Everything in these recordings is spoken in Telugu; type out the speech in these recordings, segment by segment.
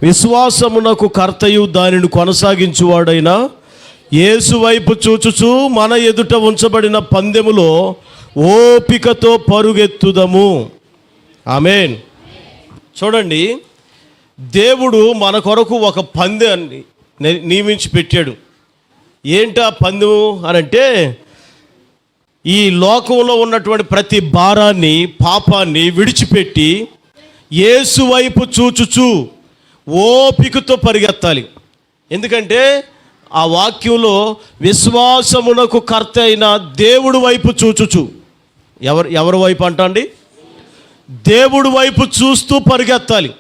విశ్వాసమునకు కర్తయు దానిని కొనసాగించువాడైన యేసు వైపు చూచుచూ మన ఎదుట ఉంచబడిన పందెములో ఓపికతో పరుగెత్తుదము. ఆమేన్. చూడండి, దేవుడు మన కొరకు ఒక పందెాన్ని నియమించి పెట్టాడు. ఏంటా పందెము అనంటే, ఈ లోకంలో ఉన్నటువంటి ప్రతి భారాన్ని, పాపాన్ని విడిచిపెట్టి యేసు వైపు చూచుచూ ఓపికతో పరిగెత్తాలి. ఎందుకంటే ఆ వాక్యంలో విశ్వాసమునకు కర్త అయిన దేవుడు వైపు చూచుచు, ఎవరి వైపు అంటండి? దేవుడు వైపు చూస్తూ పరిగెత్తాలి.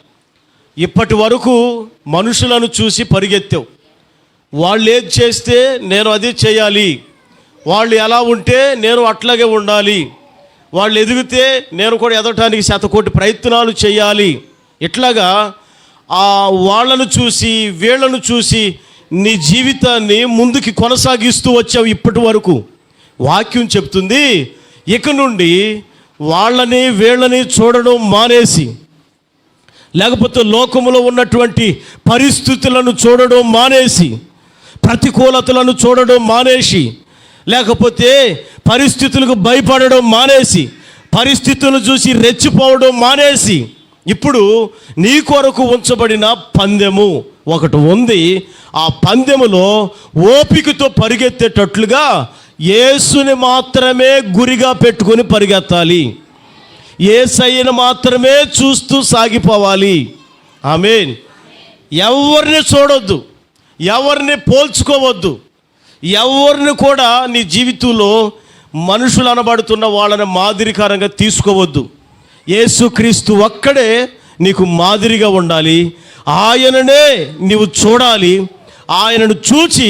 ఇప్పటి వరకు మనుషులను చూసి పరిగెత్తావు. వాళ్ళు ఏది చేస్తే నేను అది చేయాలి, వాళ్ళు ఎలా ఉంటే నేను అట్లాగే ఉండాలి, వాళ్ళు ఎదిగితే నేను కూడా ఎదగటానికి శతకోటి ప్రయత్నాలు చేయాలి. ఇట్లాగా వాళ్ళను చూసి వీళ్ళను చూసి నీ జీవితాన్ని ముందుకి కొనసాగిస్తూ వచ్చావు ఇప్పటి వరకు. వాక్యం చెప్తుంది, ఇక నుండి వాళ్ళని వీళ్ళని చూడడం మానేసి, లేకపోతే లోకములో ఉన్నటువంటి పరిస్థితులను చూడడం మానేసి, ప్రతికూలతలను చూడడం మానేసి, లేకపోతే పరిస్థితులకు భయపడడం మానేసి, పరిస్థితులను చూసి రెచ్చిపోవడం మానేసి, ఇప్పుడు నీ కొరకు ఉంచబడిన పందెము ఒకటి ఉంది. ఆ పందెములో ఓపికతో పరిగెత్తేటట్లుగా యేసుని మాత్రమే గురిగా పెట్టుకొని పరిగెత్తాలి. యేసయ్యను మాత్రమే చూస్తూ సాగిపోవాలి. ఆమేన్. ఎవరిని చూడొద్దు, ఎవరిని పోల్చుకోవద్దు, ఎవరిని కూడా నీ జీవితంలో మనుషులు అనబడుతున్న వాళ్ళని మాదిరికరంగా తీసుకోవద్దు. యేసుక్రీస్తు ఒక్కడే నీకు మాదిరిగా ఉండాలి. ఆయననే నీవు చూడాలి. ఆయనను చూచి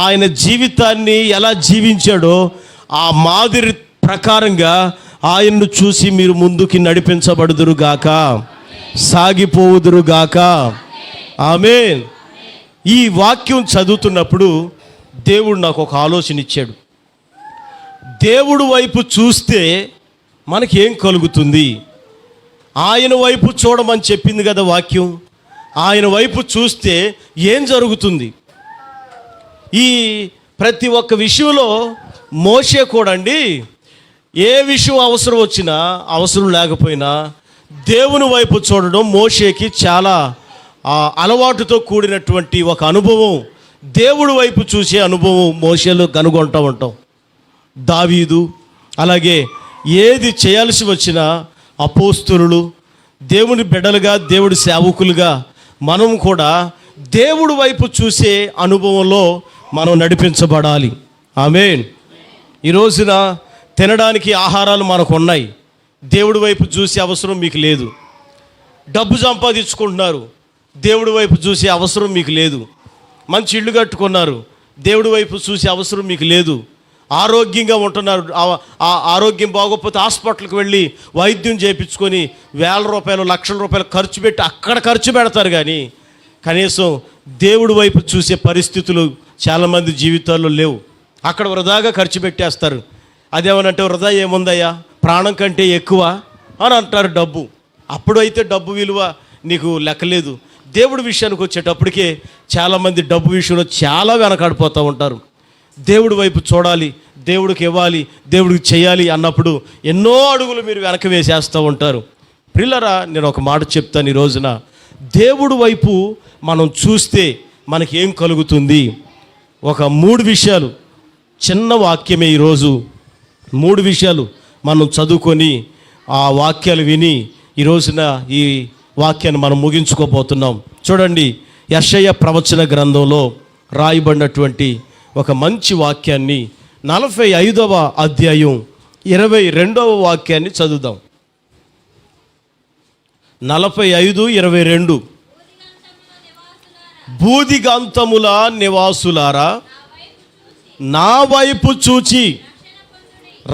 ఆయన జీవితాన్ని ఎలా జీవించాడో ఆ మాదిరి ప్రకారంగా ఆయన్ను చూసి మీరు ముందుకి నడిపించబడుదురుగాక, సాగిపోవుదురుగాక. ఆమేన్. ఈ వాక్యం చదువుతున్నప్పుడు దేవుడు నాకు ఒక ఆలోచన ఇచ్చాడు. దేవుడు వైపు చూస్తే మనకేం కలుగుతుంది? ఆయన వైపు చూడమని చెప్పింది కదా వాక్యం. ఆయన వైపు చూస్తే ఏం జరుగుతుంది? ఈ ప్రతి ఒక్క విషయంలో మోషే కూడా అండి, ఏ విషయం అవసరం వచ్చినా అవసరం లేకపోయినా దేవుని వైపు చూడడం మోషేకి చాలా అలవాటుతో కూడినటువంటి ఒక అనుభవం. దేవుడి వైపు చూసే అనుభవం మోషేలో కనుగొంటూ ఉంటాం. దావీదు అలాగే ఏది చేయాల్సి వచ్చినా అపోస్తలులు, దేవుని బిడ్డలుగా, దేవుడి సేవకులుగా మనం కూడా దేవుడి వైపు చూసే అనుభవంలో మనం నడిపించబడాలి. ఆమేన్. ఈ రోజున తినడానికి ఆహారాలు మనకు ఉన్నాయి, దేవుడి వైపు చూసే అవసరం మీకు లేదు. డబ్బు సంపాదించుకుంటున్నారు, దేవుడి వైపు చూసే అవసరం మీకు లేదు. మంచి ఇల్లు కట్టుకున్నారు, దేవుడి వైపు చూసే అవసరం మీకు లేదు. ఆరోగ్యంగా ఉంటున్నారు, ఆరోగ్యం బాగోకపోతే హాస్పిటల్కి వెళ్ళి వైద్యం చేయించుకొని వేల రూపాయలు, లక్షల రూపాయలు ఖర్చు పెట్టి అక్కడ ఖర్చు పెడతారు. కానీ కనీసం దేవుడి వైపు చూసే పరిస్థితులు చాలామంది జీవితాల్లో లేవు. అక్కడ వృధాగా ఖర్చు పెట్టేస్తారు. అదేమనంటే వృధా ఏముందయ్యా, ప్రాణం కంటే ఎక్కువ అని అంటారు డబ్బు. అప్పుడైతే డబ్బు విలువ నీకు లెక్కలేదు. దేవుడి విషయానికి వచ్చేటప్పటికే చాలామంది డబ్బు విషయంలో చాలా వెనకాడిపోతూ ఉంటారు. దేవుడి వైపు చూడాలి, దేవుడికి ఇవ్వాలి, దేవుడికి చేయాలి అన్నప్పుడు ఎన్నో అడుగులు మీరు వెనక వేసేస్తూ ఉంటారు. ప్రియులారా, నేను ఒక మాట చెప్తాను. ఈ రోజున దేవుడి వైపు మనం చూస్తే మనకి ఏం కలుగుతుంది? ఒక 3 విషయాలు, చిన్న వాక్యమే. ఈరోజు 3 విషయాలు మనం చదువుకొని ఆ వాక్యాలు విని ఈ రోజున ఈ వాక్యాన్ని మనం ముగించుకోబోతున్నాం. చూడండి, యెషయా ప్రవచన గ్రంథంలో రాయబడినటువంటి ఒక మంచి వాక్యాన్ని 45వ అధ్యాయం 22వ వాక్యాన్ని చదువుదాం. 45:22. బూదిగంతముల నివాసులారా, నా వైపు చూచి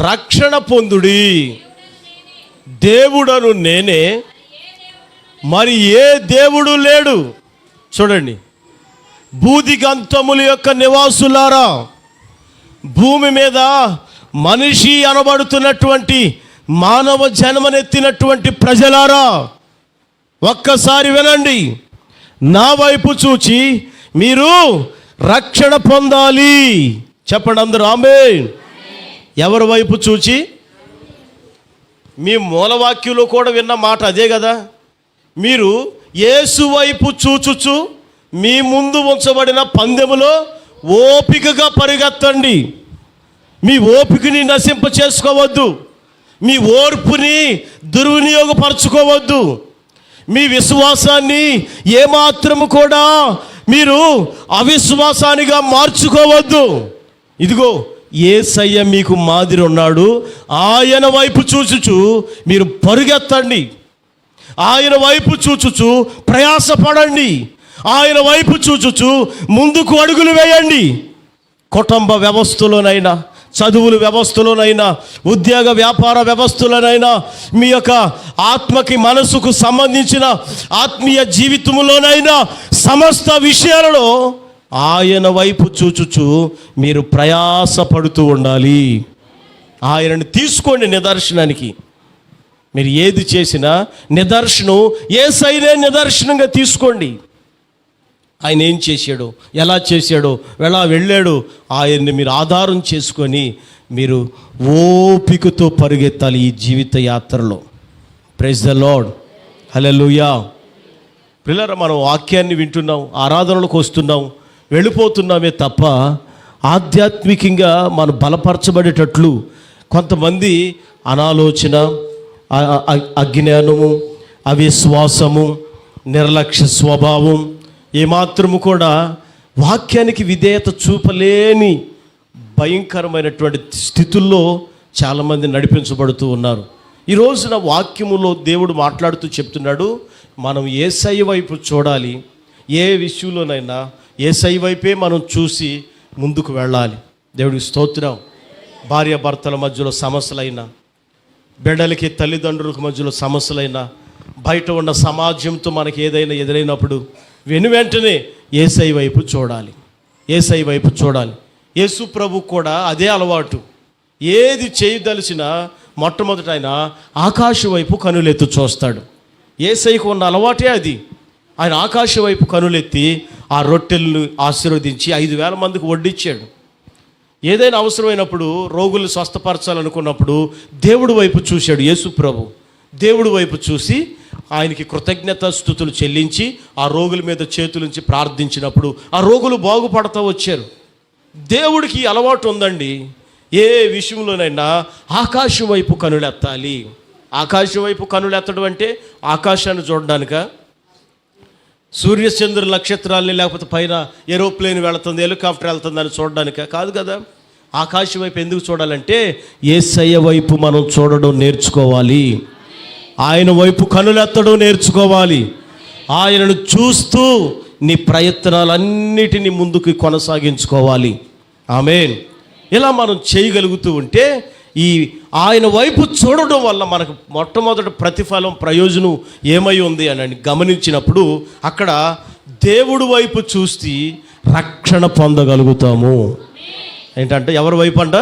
రక్షణ పొందుడి. దేవుడను నేనే, మరి ఏ దేవుడు లేడు. చూడండి, బూదిగంతముల యొక్క నివాసులారా, భూమి మీద మనిషి అనబడుతున్నటువంటి మానవ జన్మనెత్తినటువంటి ప్రజలారా, ఒక్కసారి వినండి. నా వైపు చూచి మీరు రక్షణ పొందాలి. చెప్పండి అందరూ ఆమేన్. ఎవరి వైపు చూచి? మీ మూలవాక్యంలో కూడా విన్న మాట అదే కదా. మీరు యేసు వైపు చూచుచు మీ ముందు ఉంచబడిన పందెములో ఓపికగా పరిగెత్తండి. మీ ఓపికని నశింప చేసుకోవద్దు. మీ ఓర్పుని దుర్వినియోగపరచుకోవద్దు. మీ విశ్వాసాన్ని ఏమాత్రము కూడా మీరు అవిశ్వాసానిగా మార్చుకోవద్దు. ఇదిగో యేసయ్య మీకు మాదిరి ఉన్నాడు. ఆయన వైపు చూచుచు మీరు పరుగెత్తండి. ఆయన వైపు చూచుచు ప్రయాసపడండి. ఆయన వైపు చూచుచు ముందుకు అడుగులు వేయండి. కుటుంబ వ్యవస్థలోనైనా, చదువుల వ్యవస్థలోనైనా, ఉద్యోగ వ్యాపార వ్యవస్థలోనైనా, మీ యొక్క ఆత్మకి మనసుకు సంబంధించిన ఆత్మీయ జీవితంలోనైనా, సమస్త విషయాలలో ఆయన వైపు చూచుచు మీరు ప్రయాసపడుతూ ఉండాలి. ఆయనను తీసుకోండి నిదర్శనానికి. మీరు ఏది చేసినా నిదర్శనం యేసయ్యనే నిదర్శనంగా తీసుకోండి. ఆయన ఏం చేశాడో, ఎలా చేశాడో, ఎలా వెళ్ళాడో ఆయన్ని మీరు ఆధారం చేసుకొని మీరు ఓపికతో పరిగెత్తాలి ఈ జీవిత యాత్రలో. Praise the Lord. హల్లెలూయా. పిల్లరా, మనం వాక్యాన్ని వింటున్నాం, ఆరాధనలకు వస్తున్నాం, వెళ్ళిపోతున్నామే తప్ప ఆధ్యాత్మికంగా మనం బలపరచబడేటట్లు కొంతమంది అనాలోచన, అజ్ఞానము, అవిశ్వాసము, నిర్లక్ష్య స్వభావం, ఏమాత్రము కూడా వాక్యానికి విధేయత చూపలేని భయంకరమైనటువంటి స్థితుల్లో చాలామంది నడిపించబడుతూ ఉన్నారు. ఈ రోజున వాక్యములో దేవుడు మాట్లాడుతూ చెప్తున్నాడు, మనం యేసయ్య వైపు చూడాలి. ఏ విషయంలోనైనా యేసయ్య వైపే మనం చూసి ముందుకు వెళ్ళాలి. దేవుడికి స్తోత్రం. భార్యాభర్తల మధ్యలో సమస్యలైనా, బిడ్డలకి తల్లిదండ్రులకు మధ్యలో సమస్యలైనా, బయట ఉన్న సమాజంతో మనకి ఏదైనా ఎదురైనప్పుడు వెంటనే యేసయ్య వైపు చూడాలి. యేసయ్య వైపు చూడాలి. యేసు ప్రభు కూడా అదే అలవాటు. ఏది చేయదలిసినా మొట్టమొదట ఆయన ఆకాశం వైపు కనులెత్తి చూస్తాడు. యేసయ్యకు ఉన్న అలవాటే అది. ఆయన ఆకాశం వైపు కనులెత్తి ఆ రొట్టెలను ఆశీర్వదించి 5,000 మందికి వడ్డించాడు. ఏదైనా అవసరమైనప్పుడు రోగులు స్వస్థపరచాలనుకున్నప్పుడు దేవుడి వైపు చూశాడు యేసు ప్రభు. దేవుడి వైపు చూసి ఆయనకి కృతజ్ఞత స్తుతులు చెల్లించి ఆ రోగుల మీద చేతులుంచి ప్రార్థించినప్పుడు ఆ రోగులు బాగుపడతా వచ్చారు. దేవుడికి అలవాటు ఉందండి, ఏ విషయంలోనైనా ఆకాశం వైపు కనులెత్తాలి. ఆకాశం వైపు కనులెత్తడం అంటే ఆకాశాన్ని చూడడానిక, సూర్యచంద్ర నక్షత్రాలని, లేకపోతే పైన ఏరోప్లేన్ వెళుతుంది, హెలికాప్టర్ వెళ్తుంది అని చూడడానిక కాదు కదా. ఆకాశం వైపు ఎందుకు చూడాలంటే యేసయ్య వైపు మనం చూడడం నేర్చుకోవాలి. ఆయన వైపు కనులెత్తడం నేర్చుకోవాలి. ఆయనను చూస్తూ నీ ప్రయత్నాలన్నిటినీ ముందుకు కొనసాగించుకోవాలి. ఆమేన్. ఇలా మనం చేయగలుగుతూ ఉంటే ఈ ఆయన వైపు చూడడం వల్ల మనకు మొట్టమొదటి ప్రతిఫలం, ప్రయోజనం ఏమై ఉంది అని గమనించినప్పుడు అక్కడ దేవుడి వైపు చూసి రక్షణ పొందగలుగుతాము. ఏంటంటే ఎవరి వైపు అంట?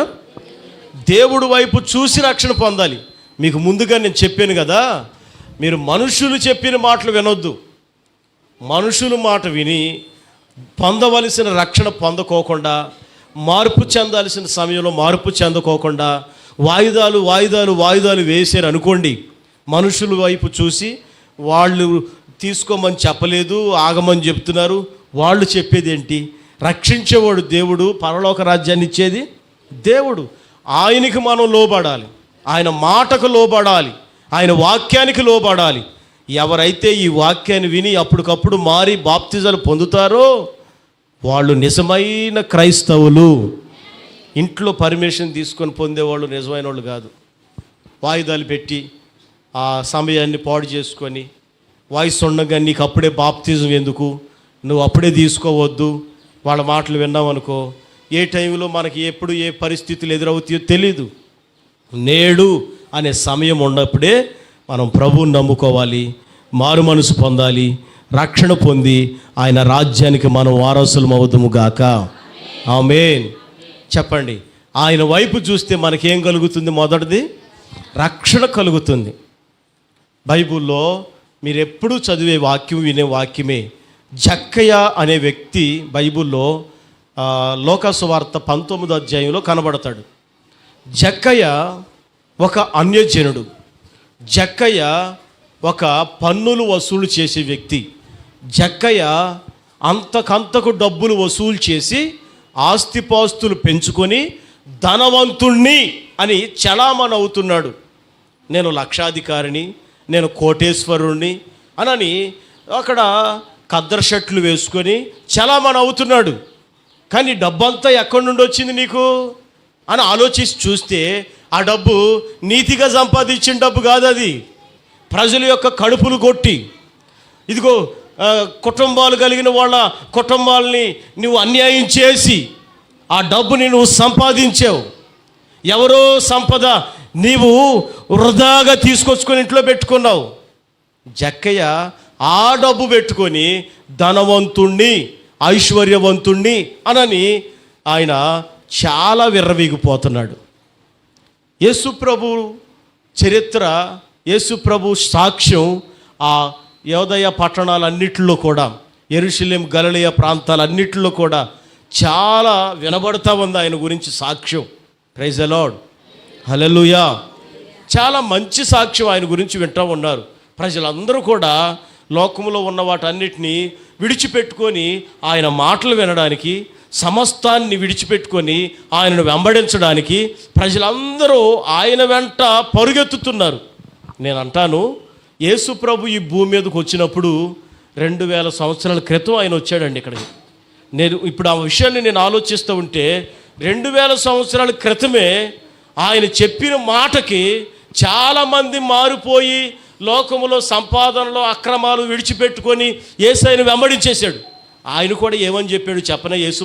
దేవుడి వైపు చూసి రక్షణ పొందాలి. మీకు ముందుగా నేను చెప్పాను కదా, మీరు మనుషులు చెప్పిన మాటలు వినొద్దు. మనుషుల మాట విని పొందవలసిన రక్షణ పొందకోకుండా, మార్పు చెందాల్సిన సమయంలో మార్పు చెందకోకుండా వాయిదాలు వేసారు అనుకోండి. మనుషుల వైపు చూసి వాళ్ళు తీసుకోమని చెప్పలేదు, ఆగమని చెప్తున్నారు. వాళ్ళు చెప్పేది ఏంటి? రక్షించేవాడు దేవుడు, పరలోక రాజ్యాన్ని ఇచ్చేది దేవుడు. ఆయనకి మనం లోబడాలి, ఆయన మాటకు లోబడాలి, ఆయన వాక్యానికి లోబడాలి. ఎవరైతే ఈ వాక్యాన్ని విని అప్పటికప్పుడు మారి బాప్తిజాలు పొందుతారో వాళ్ళు నిజమైన క్రైస్తవులు. ఇంట్లో పర్మిషన్ తీసుకొని పొందేవాళ్ళు నిజమైన వాళ్ళు కాదు. వాయిదాలు పెట్టి ఆ సమయాన్ని పాడు చేసుకొని, వాయిస్ ఉండగా నీకు అప్పుడే బాప్తిజం ఎందుకు, నువ్వు అప్పుడే తీసుకోవద్దు, వాళ్ళ మాటలు విన్నామనుకో, ఏ టైంలో మనకి ఎప్పుడు ఏ పరిస్థితులు ఎదురవుతాయో తెలీదు. నేడు అనే సమయం ఉన్నప్పుడే మనం ప్రభువుని నమ్ముకోవాలి, మారు మనసు పొందాలి, రక్షణ పొంది ఆయన రాజ్యానికి మనం వారసులం అవుదుము గాక. ఆమేన్. చెప్పండి. ఆయన వైపు చూస్తే మనకేం కలుగుతుంది? మొదటిది రక్షణ కలుగుతుంది. బైబిల్లో మీరు ఎప్పుడూ చదివే వాక్యం, వినే వాక్యమే. జక్కయ్య అనే వ్యక్తి బైబిల్లో లోకాసువార్త 19వ అధ్యాయంలో కనబడతాడు. జక్కయ్య ఒక అన్యజనుడు. జక్కయ్య ఒక పన్నులు వసూలు చేసే వ్యక్తి. జక్కయ్య అంతకంతకు డబ్బులు వసూలు చేసి ఆస్తిపాస్తులు పెంచుకొని ధనవంతుణ్ణి అని చలామణి అవుతున్నాడు. నేను లక్షాధికారిని, నేను కోటేశ్వరుణ్ణి అనని అక్కడ ఖద్దరు షర్ట్లు వేసుకొని చలామణి అవుతున్నాడు. కానీ డబ్బంతా ఎక్కడి నుండి వచ్చింది నీకు అని ఆలోచించి చూస్తే ఆ డబ్బు నీతిగా సంపాదించిన డబ్బు కాదు. అది ప్రజల యొక్క కడుపులు కొట్టి, ఇదిగో కుటుంబాలు కలిగిన వాళ్ళ కుటుంబాలని నువ్వు అన్యాయం చేసి ఆ డబ్బుని నువ్వు సంపాదించావు. ఎవరో సంపద నీవు వృధాగా తీసుకొచ్చుకొని ఇంట్లో పెట్టుకున్నావు. జక్కయ్య ఆ డబ్బు పెట్టుకొని ధనవంతుణ్ణి, ఐశ్వర్యవంతుణ్ణి అనని ఆయన చాలా విర్రవీగిపోతున్నాడు. యేసుప్రభు చరిత్ర, యేసుప్రభు సాక్ష్యం ఆ యోదయ పట్టణాలన్నిటిలో కూడా, యెరూషలేం గలిలయ ప్రాంతాలన్నిటిలో కూడా చాలా వినబడతా ఉంది ఆయన గురించి సాక్ష్యం. ప్రైజ్ ది లార్డ్, హల్లెలూయా. చాలా మంచి సాక్ష్యం ఆయన గురించి వింటూ ఉన్నారు. ప్రజలందరూ కూడా లోకంలో ఉన్న వాటన్నిటినీ విడిచిపెట్టుకొని ఆయన మాటలు వినడానికి, సమస్తాన్ని విడిచిపెట్టుకొని ఆయనను వెంబడించడానికి ప్రజలందరూ ఆయన వెంట పరుగెత్తుతున్నారు. నేను అంటాను, యేసు ప్రభు ఈ భూమి మీదకి వచ్చినప్పుడు 2000 సంవత్సరాల క్రితం ఆయన వచ్చాడండి ఇక్కడికి. నేను ఇప్పుడు ఆ విషయాన్ని నేను ఆలోచిస్తూ ఉంటే 2000 సంవత్సరాల క్రితమే ఆయన చెప్పిన మాటకి చాలామంది మారిపోయి లోకములో సంపాదనలో అక్రమాలు విడిచిపెట్టుకొని యేసయ్యను వెంబడించేశాడు. ఆయన కూడా ఏమని చెప్పాడు చెప్పన? యేసు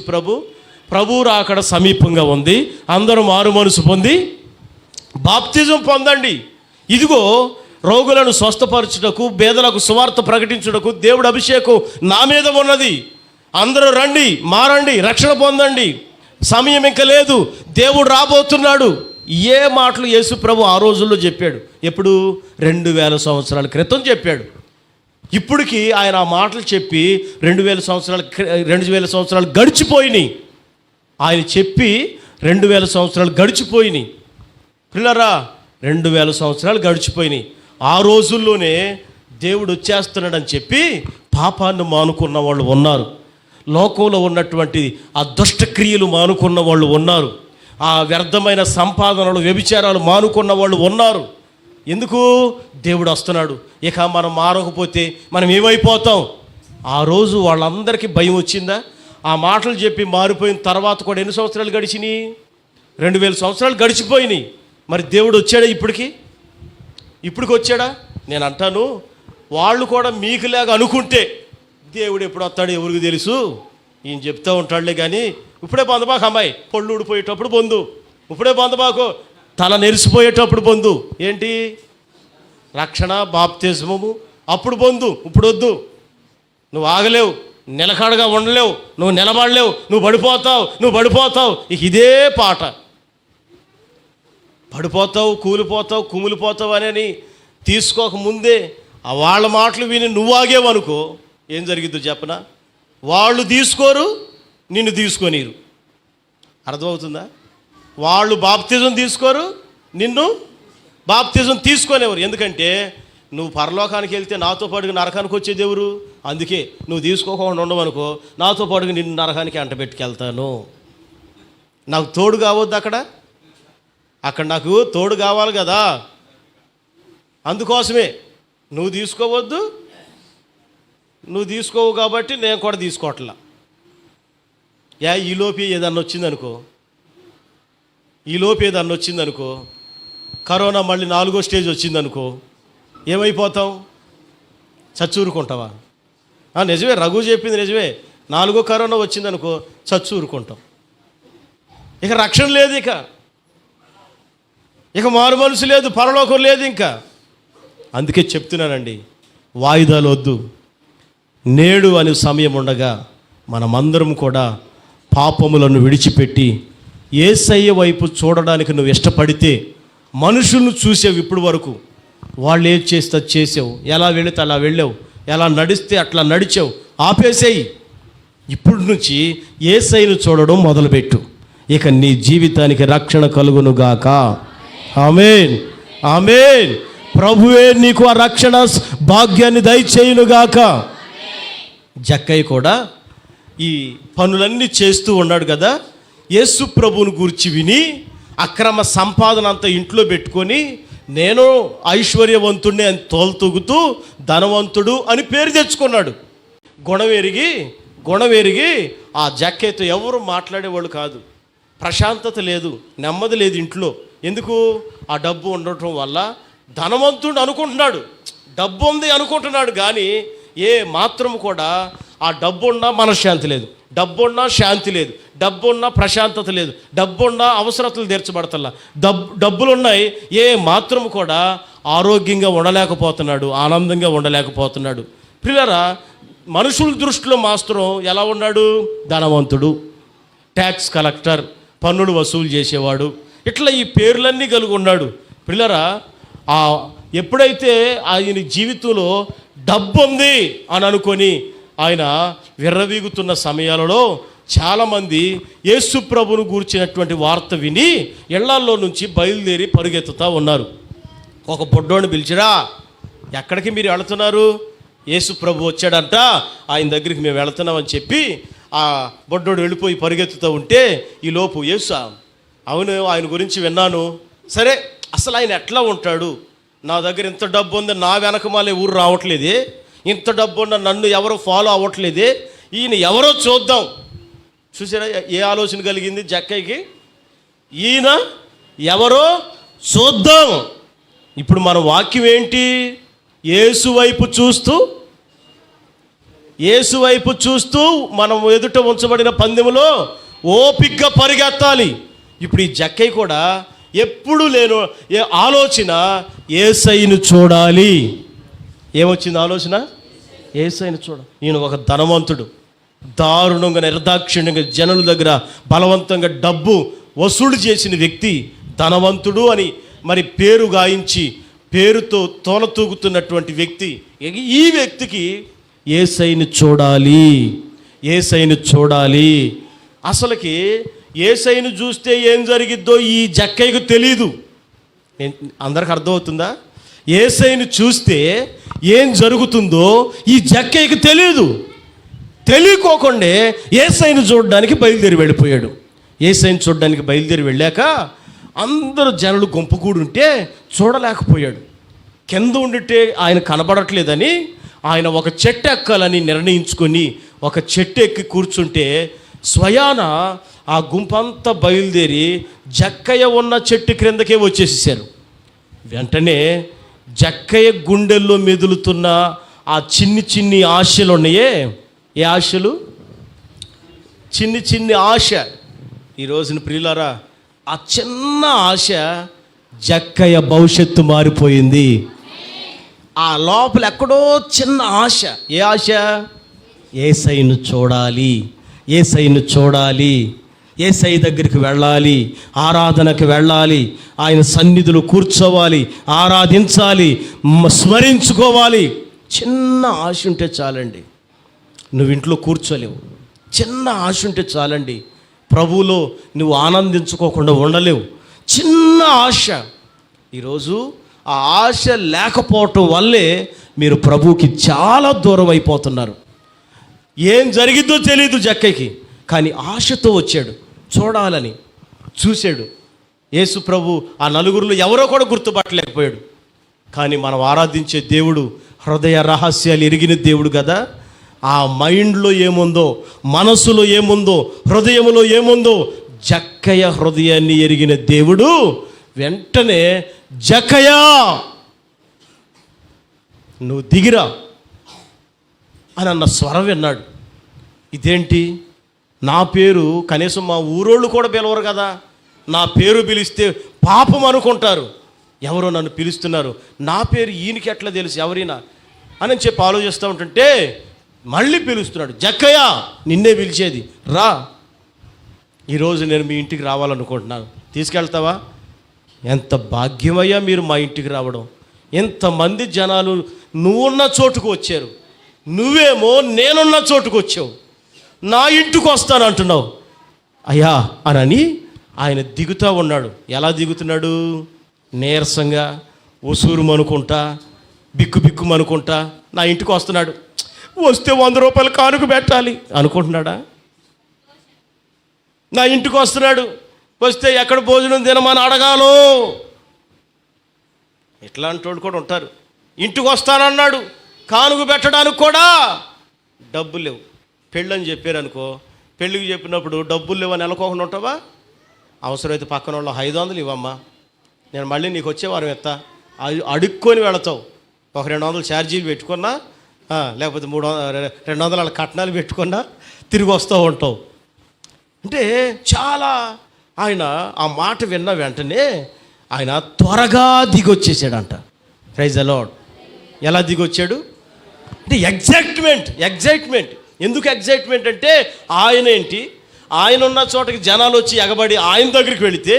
ప్రభు రాకడ సమీపంగా ఉంది, అందరూ మారు మనసు పొంది బాప్తిజం పొందండి. ఇదిగో రోగులను స్వస్థపరచుటకు, పేదలకు సువార్త ప్రకటించుటకు దేవుడు అభిషేకం నా మీద ఉన్నది. అందరూ రండి, మారండి, రక్షణ పొందండి, సమయం ఇంకా లేదు, దేవుడు రాబోతున్నాడు. ఏ మాటలు యేసు ప్రభు ఆ రోజుల్లో చెప్పాడు? ఎప్పుడు? 2000 సంవత్సరాల క్రితం చెప్పాడు. ఇప్పటికి ఆయన ఆ మాటలు చెప్పి 2000 సంవత్సరాలు గడిచిపోయినాయి. ఆయన చెప్పి 2000 సంవత్సరాలు గడిచిపోయినాయి. పిల్లరా, 2000 సంవత్సరాలు గడిచిపోయినాయి. ఆ రోజుల్లోనే దేవుడు వచ్చేస్తున్నాడని చెప్పి పాపాన్ని మానుకున్న వాళ్ళు ఉన్నారు. లోకంలో ఉన్నటువంటి ఆ దుష్టక్రియలు మానుకున్న వాళ్ళు ఉన్నారు. ఆ వ్యర్థమైన సంపాదనలు, వ్యభిచారాలు మానుకున్న వాళ్ళు ఉన్నారు. ఎందుకు? దేవుడు వస్తున్నాడు. ఇక మనం మారకపోతే మనం ఏమైపోతాం? ఆ రోజు వాళ్ళందరికీ భయం వచ్చిందా? ఆ మాటలు చెప్పి మారిపోయిన తర్వాత కూడా ఎన్ని సంవత్సరాలు గడిచినాయి? 2000 సంవత్సరాలు గడిచిపోయినాయి. మరి దేవుడు వచ్చాడా? ఇప్పటికి వచ్చాడా? నేను అంటాను, వాళ్ళు కూడా మీకులాగా అనుకుంటే దేవుడు ఎప్పుడు వస్తాడు ఎవరికి తెలుసు, ఈయన చెప్తూ ఉంటాడులే. కానీ ఇప్పుడే బందబాకు అమ్మాయి, పళ్ళు ఊడిపోయేటప్పుడు బంధు, ఇప్పుడే బందబాకు తల నెరిసిపోయేటప్పుడు బంధు. ఏంటి? రక్షణ, బాప్తిజమము, అప్పుడు బంధు, ఇప్పుడు వద్దు. నువ్వు ఆగలేవు, నిలకడగా ఉండలేవు, నువ్వు నిలబడలేవు, నువ్వు పడిపోతావు. ఇక ఇదే పాట. పడిపోతావు, కూలిపోతావు, కుమిలిపోతావు అని తీసుకోకముందే ఆ వాళ్ళ మాటలు విని నువ్వు ఆగేవనుకో ఏం జరిగిద్దో చెప్పనా? వాళ్ళు తీసుకోరు, నిన్ను తీసుకొనిరు. అర్థమవుతుందా? వాళ్ళు బాప్తిజం తీసుకోరు, నిన్ను బాప్తిజం తీసుకొనేవారు. ఎందుకంటే నువ్వు పరలోకానికి వెళ్తే నాతో పాటుగా నరకానికి వచ్చేది ఎవరు? అందుకే నువ్వు తీసుకోకుండా ఉండవనుకో, నాతో పాటుగా నిన్ను నరకానికి అంటబెట్టుకెళ్తాను. నాకు తోడు కావద్దు అక్కడ నాకు తోడు కావాలి కదా. అందుకోసమే నువ్వు తీసుకోవద్దు, నువ్వు తీసుకోవు కాబట్టి నేను కూడా తీసుకోవట్లా. ఈలోపు ఏదన్నా వచ్చిందనుకో, కరోనా మళ్ళీ 4వ స్టేజ్ వచ్చిందనుకో, ఏమైపోతావు? చచ్చూరుకుంటావా? నిజమే, రఘు చెప్పింది నిజమే. 4వ కరోనా వచ్చిందనుకో చచ్చూరుకుంటాం. ఇక రక్షణ లేదు, ఇక మారు మనసు లేదు, పరలోకం లేదు ఇంకా. అందుకే చెప్తున్నానండి, వాయిదాలు వద్దు. నేడు అనే సమయం ఉండగా మనమందరం కూడా పాపములను విడిచిపెట్టి యేసయ్య వైపు చూడడానికి నువ్వు ఇష్టపడితే, మనుషులను చూసేవి ఇప్పుడు వరకు వాళ్ళు ఏం చేస్తే అది చేసావు, ఎలా వెళితే అలా వెళ్ళావు, ఎలా నడిస్తే అట్లా నడిచావు, ఆపేసేయి. ఇప్పటి నుంచి యేసయ్యను చూడడం మొదలుపెట్టు. ఇక నీ జీవితానికి రక్షణ కలుగునుగాక. ఆమేన్, ఆమేన్. ప్రభువే నీకు ఆ రక్షణ భాగ్యాన్ని దయచేయునుగాక. జక్కయ్య కూడా ఈ పనులన్నీ చేస్తూ ఉన్నాడు కదా. యేసు ప్రభువుని గురించి విని అక్రమ సంపాదన అంతా ఇంట్లో పెట్టుకొని నేను ఐశ్వర్యవంతుడిని అని తోలుతూగుతూ ధనవంతుడు అని పేరు తెచ్చుకున్నాడు. గుణవెరిగి ఆ జక్కయ్యతో ఎవరు మాట్లాడేవాళ్ళు కాదు. ప్రశాంతత లేదు, నెమ్మది లేదు ఇంట్లో. ఎందుకు? ఆ డబ్బు ఉండటం వల్ల ధనవంతుడు అనుకుంటున్నాడు, డబ్బు ఉంది అనుకుంటున్నాడు. కానీ ఏ మాత్రం కూడా ఆ డబ్బున్నా మనశ్శాంతి లేదు, డబ్బున్నా శాంతి లేదు, డబ్బున్నా ప్రశాంతత లేదు, డబ్బున్నా అవసరతలు తీర్చబడతల్లా. డబ్బులున్నాయి, ఏ మాత్రం కూడా ఆరోగ్యంగా ఉండలేకపోతున్నాడు, ఆనందంగా ఉండలేకపోతున్నాడు. ప్రియులారా, మనుషుల దృష్టిలో మాత్రం ఎలా ఉన్నాడు? ధనవంతుడు, ట్యాక్స్ కలెక్టర్, పన్నులు వసూలు చేసేవాడు, ఇట్లా ఈ పేర్లన్నీ కలిగి ఉన్నాడు. ప్రియులారా, ఎప్పుడైతే ఆయన జీవితంలో డబ్బు ఉంది అని అనుకొని ఆయన విర్రవీగుతున్న సమయాలలో చాలామంది యేసు ప్రభువును గూర్చినటువంటి వార్త విని ఇళ్లల్లో నుంచి బయలుదేరి పరుగెత్తుతూ ఉన్నారు. ఒక బొడ్డోని పిలిచిరా, ఎక్కడికి మీరు వెళుతున్నారు? యేసు ప్రభు వచ్చాడంట, ఆయన దగ్గరికి మేము వెళుతున్నామని చెప్పి ఆ బొడ్డోడు వెళ్ళిపోయి పరుగెత్తుతూ ఉంటే ఈలోపు యేసు, అవును ఆయన గురించి విన్నాను, సరే అసలు ఆయన ఎట్లా ఉంటాడు? నా దగ్గర ఇంత డబ్బు ఉంది, నా వెనకమాలే ఊరు రావట్లేదే, ఇంత డబ్బు ఉన్న నన్ను ఎవరో ఫాలో అవ్వట్లేదే, ఈయన ఎవరో చూద్దాం. చూసారా ఏ ఆలోచన కలిగింది జక్కయ్యకి? ఈయన ఎవరో చూద్దాం. ఇప్పుడు మన వాక్యం ఏంటి? యేసు వైపు చూస్తూ మనం ఎదుట ఉంచబడిన పందెములో ఓపిగ్గా పరిగెత్తాలి. ఇప్పుడు ఈ జక్కయ్య కూడా ఎప్పుడు లేను ఆలోచన యేసయ్యను చూడాలి. ఏమొచ్చింది ఆలోచన? యేసయ్యను చూడాలి. ఈయన ఒక ధనవంతుడు, దారుణంగా నిర్దాక్షిణ్యంగా జనుల దగ్గర బలవంతంగా డబ్బు వసూలు చేసిన వ్యక్తి, ధనవంతుడు అని మరి పేరు గాయించి పేరుతో తోలతూగుతున్నటువంటి వ్యక్తి. ఈ వ్యక్తికి యేసయ్యను చూడాలి. అసలుకి యేసయ్యను చూస్తే ఏం జరిగిద్దో ఈ జక్కయ్యకు తెలీదు. అందరికి అర్థమవుతుందా? యేసయ్యను చూస్తే ఏం జరుగుతుందో ఈ జక్కయ్యకు తెలీదు. తెలియకోకుండా యేసయ్యను చూడడానికి బయలుదేరి వెళ్ళిపోయాడు. యేసయ్యను చూడడానికి బయలుదేరి వెళ్ళాక అందరూ జనులు గుంపు కూడుంటే చూడలేకపోయాడు. కింద ఉండితే ఆయన కనబడట్లేదని ఆయన ఒక చెట్టు ఎక్కాలని నిర్ణయించుకొని ఒక చెట్టు ఎక్కి కూర్చుంటే స్వయాన ఆ గుంపంతా బయలుదేరి జక్కయ్య ఉన్న చెట్టు క్రిందకే వచ్చేసేసారు. వెంటనే జక్కయ్య గుండెల్లో మెదులుతున్న ఆ చిన్ని ఆశలు ఉన్నాయే, ఏ ఆశలు? చిన్ని ఆశ. ఈ రోజున ప్రియులారా, ఆ చిన్న ఆశ జక్కయ్య భవిష్యత్తు మారిపోయింది. ఆ లోపల ఎక్కడో చిన్న ఆశ. ఏ ఆశ? యేసయ్యను చూడాలి, యేసయ్య దగ్గరికి వెళ్ళాలి, ఆరాధనకు వెళ్ళాలి, ఆయన సన్నిధిలో కూర్చోవాలి, ఆరాధించాలి, స్మరించుకోవాలి. చిన్న ఆశ ఉంటే చాలండి. నువ్వు ఇంట్లో కూర్చోలేవు. చిన్న ఆశ ఉంటే చాలండి. ప్రభువులో నువ్వు ఆనందించుకోకుండా ఉండలేవు. చిన్న ఆశ. ఈరోజు ఆ ఆశ లేకపోవటం వల్లే మీరు ప్రభువుకి చాలా దూరం అయిపోతున్నారు. ఏం జరిగిద్దో తెలియదు జక్కయ్యకి, కానీ ఆశతో వచ్చాడు, చూడాలని చూశాడు. యేసు ప్రభు ఆ నలుగురిలో ఎవరో కూడా గుర్తుపట్టలేకపోయాడు. కానీ మనం ఆరాధించే దేవుడు హృదయ రహస్యాలు ఎరిగిన దేవుడు కదా. ఆ మైండ్లో ఏముందో, మనసులో ఏముందో, హృదయంలో ఏముందో జక్కయ్య హృదయాన్ని ఎరిగిన దేవుడు వెంటనే జక్కయ్యా నువ్వు దిగిరా అని అన్న స్వరం విన్నాడు. ఇదేంటి? నా పేరు కనీసం మా ఊరోళ్ళు కూడా పిలవరు కదా, నా పేరు పిలిస్తే పాపం అనుకుంటారు, ఎవరో నన్ను పిలుస్తున్నారు, నా పేరు ఈయనకి ఎట్లా తెలుసు ఎవరైనా అని చెప్పి ఆలోచిస్తూ ఉంటుంటే మళ్ళీ పిలుస్తున్నాడు. జక్కయ్య నిన్నే పిలిచేది, రా, ఈరోజు నేను మీ ఇంటికి రావాలనుకుంటున్నాను, తీసుకెళ్తావా? ఎంత భాగ్యమయ్యా మీరు మా ఇంటికి రావడం. ఇంతమంది జనాలు నువ్వున్న చోటుకు వచ్చారు, నువ్వేమో నేనున్న చోటుకు వచ్చావు, నా ఇంటికి వస్తాను అంటున్నావు అయ్యా అని ఆయన దిగుతూ ఉన్నాడు. ఎలా దిగుతున్నాడు? నీరసంగా, ఉసూరుమనుకుంటా, బిక్కుమనుకుంటా నా ఇంటికి వస్తున్నాడు. వస్తే 100 రూపాయలు కానుక పెట్టాలి అనుకుంటున్నాడా? నా ఇంటికి వస్తున్నాడు, వస్తే ఎక్కడ భోజనం తినమని అడగాలో. ఇట్లాంటి వాళ్ళు కూడా ఉంటారు. ఇంటికి వస్తానన్నాడు, కానుక పెట్టడానికి కూడా డబ్బులు లేవు. పెళ్ళని చెప్పారనుకో, పెళ్ళికి చెప్పినప్పుడు డబ్బులు లేవని నెలకోకుండా ఉంటావా? అవసరమైతే పక్కన వాళ్ళు 500 ఇవ్వమ్మా, నేను మళ్ళీ నీకు వచ్చే వారం ఎత్తా అడుక్కొని వెళతావు. ఒక 200 ఛార్జీలు పెట్టుకున్నా, లేకపోతే 200 వాళ్ళ కట్నాలు పెట్టుకున్నా తిరిగి వస్తూ ఉంటావు. అంటే చాలా ఆయన ఆ మాట విన్న వెంటనే ఆయన త్వరగా దిగొచ్చేసాడంట. Praise the lord. ఎలా దిగొచ్చాడు అంటే ఎగ్జైట్మెంట్. ఎందుకు ఎగ్జైట్మెంట్ అంటే ఆయన ఏంటి, ఆయన ఉన్న చోటకి జనాలు వచ్చి ఎగబడి ఆయన దగ్గరికి వెళితే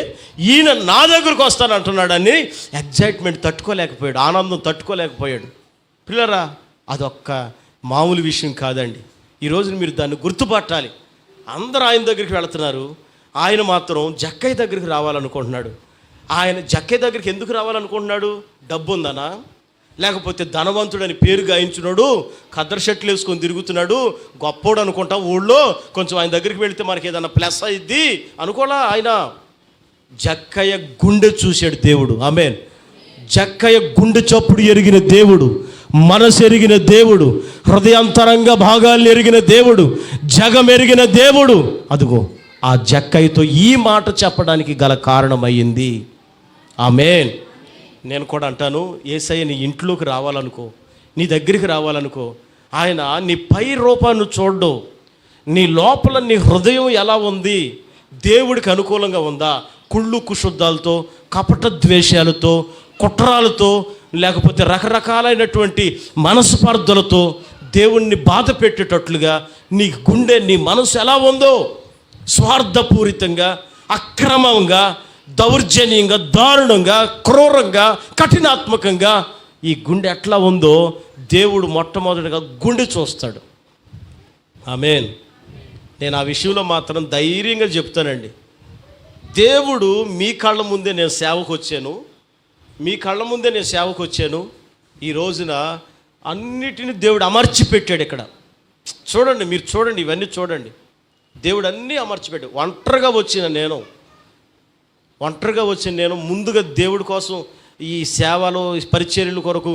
ఈయన నా దగ్గరికి వస్తానంటున్నాడని ఎగ్జైట్మెంట్ తట్టుకోలేకపోయాడు, ఆనందం తట్టుకోలేకపోయాడు. పిల్లరా, అదొక్క మామూలు విషయం కాదండి. ఈరోజు మీరు దాన్ని గుర్తుపట్టాలి. అందరూ ఆయన దగ్గరికి వెళుతున్నారు, ఆయన మాత్రం జక్కయ్య దగ్గరికి రావాలనుకుంటున్నాడు. ఆయన జక్కయ్య దగ్గరికి ఎందుకు రావాలనుకుంటున్నాడు? డబ్బు ఉందనా, లేకపోతే ధనవంతుడని పేరు గాయించున్నాడు, ఖద్దరు షర్ట్లు వేసుకొని తిరుగుతున్నాడు, గొప్పోడు అనుకుంటాం ఊళ్ళో, కొంచెం ఆయన దగ్గరికి వెళితే మనకి ఏదన్నా ప్లస్ అయ్యిద్ది అనుకోలా. ఆయన జక్కయ్య గుండె చూశాడు దేవుడు. ఆమేన్. జక్కయ్య గుండె చప్పుడు ఎరిగిన దేవుడు, మనసు ఎరిగిన దేవుడు, హృదయాంతరంగ భాగాలను ఎరిగిన దేవుడు, జగం ఎరిగిన దేవుడు. అదిగో ఆ జక్కయ్యతో ఈ మాట చెప్పడానికి గల కారణమయ్యింది. ఆమేన్. నేను కూడా అంటాను, యేసయ్య నీ ఇంట్లోకి రావాలనుకో, నీ దగ్గరికి రావాలనుకో, ఆయన నీ పై రూపాన్ని చూడ్డు, నీ లోపల నీ హృదయం ఎలా ఉంది, దేవుడికి అనుకూలంగా ఉందా? కుళ్ళు కుశుద్ధాలతో, కపట ద్వేషాలతో, కుట్రాలతో, లేకపోతే రకరకాలైనటువంటి మనస్పర్ధలతో దేవుణ్ణి బాధ పెట్టేటట్లుగా నీ గుండె, నీ మనసు ఎలా ఉందో, స్వార్థపూరితంగా, అక్రమంగా, దౌర్జన్యంగా, దారుణంగా, క్రూరంగా, కఠినాత్మకంగా ఈ గుండె ఎట్లా ఉందో దేవుడు మొట్టమొదటిగా గుండె చూస్తాడు. ఆమేన్. నేను ఆ విషయంలో మాత్రం ధైర్యంగా చెప్తానండి. దేవుడు మీ కళ్ళ ముందే నేను సేవకు వచ్చాను, ఈ రోజున అన్నిటిని దేవుడు అమర్చి పెట్టాడు. ఇక్కడ చూడండి, మీరు చూడండి, ఇవన్నీ చూడండి, దేవుడు అన్నీ అమర్చి పెట్టాడు. ఒంటరిగా వచ్చిన నేను ముందుగా దేవుడి కోసం ఈ సేవలు, పరిచర్యల కొరకు,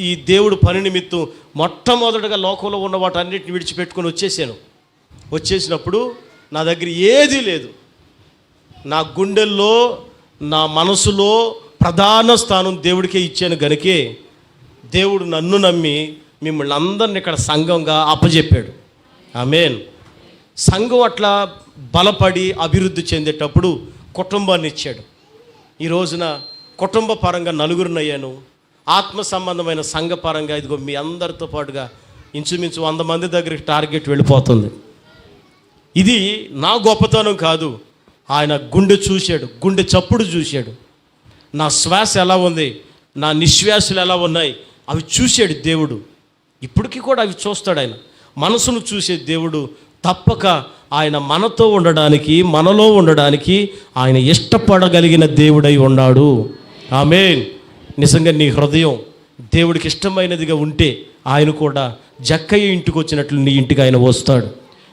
ఈ దేవుడు పని నిమిత్తం మొట్టమొదటిగా లోకంలో ఉన్న వాటన్నిటిని విడిచిపెట్టుకొని వచ్చేసినప్పుడు నా దగ్గర ఏదీ లేదు. నా గుండెల్లో, నా మనసులో ప్రధాన స్థానం దేవుడికే ఇచ్చాను గనుకే దేవుడు నన్ను నమ్మి మిమ్మల్ని అందరిని ఇక్కడ సంఘంగా అప్పచెప్పాడు. ఆమేన్. సంఘం అట్లా బలపడి అభివృద్ధి చెందేటప్పుడు కుటుంబాన్ని ఇచ్చాడు. ఈ రోజున కుటుంబ పరంగా 9 అయ్యాను, ఆత్మ సంబంధమైన సంఘ పరంగా ఇదిగో మీ అందరితో పాటుగా ఇంచుమించు 100 మంది దగ్గరికి టార్గెట్ వెళ్ళిపోతుంది. ఇది నా గొప్పతనం కాదు, ఆయన గుండె చూశాడు, గుండె చప్పుడు చూశాడు. నా శ్వాస ఎలా ఉంది, నా నిశ్వాసలు ఎలా ఉన్నాయి అవి చూశాడు దేవుడు. ఇప్పటికీ కూడా అవి చూస్తాడు ఆయన. మనసును చూసే దేవుడు. తప్పక ఆయన మనతో ఉండడానికి, మనలో ఉండడానికి ఆయన ఇష్టపడగలిగిన దేవుడై ఉన్నాడు. ఆమేన్. నిజంగా నీ హృదయం దేవుడికి ఇష్టమైనదిగా ఉంటే ఆయన కూడా జక్కయ్య ఇంటికి వచ్చినట్లు నీ ఇంటికి ఆయన వస్తాడు,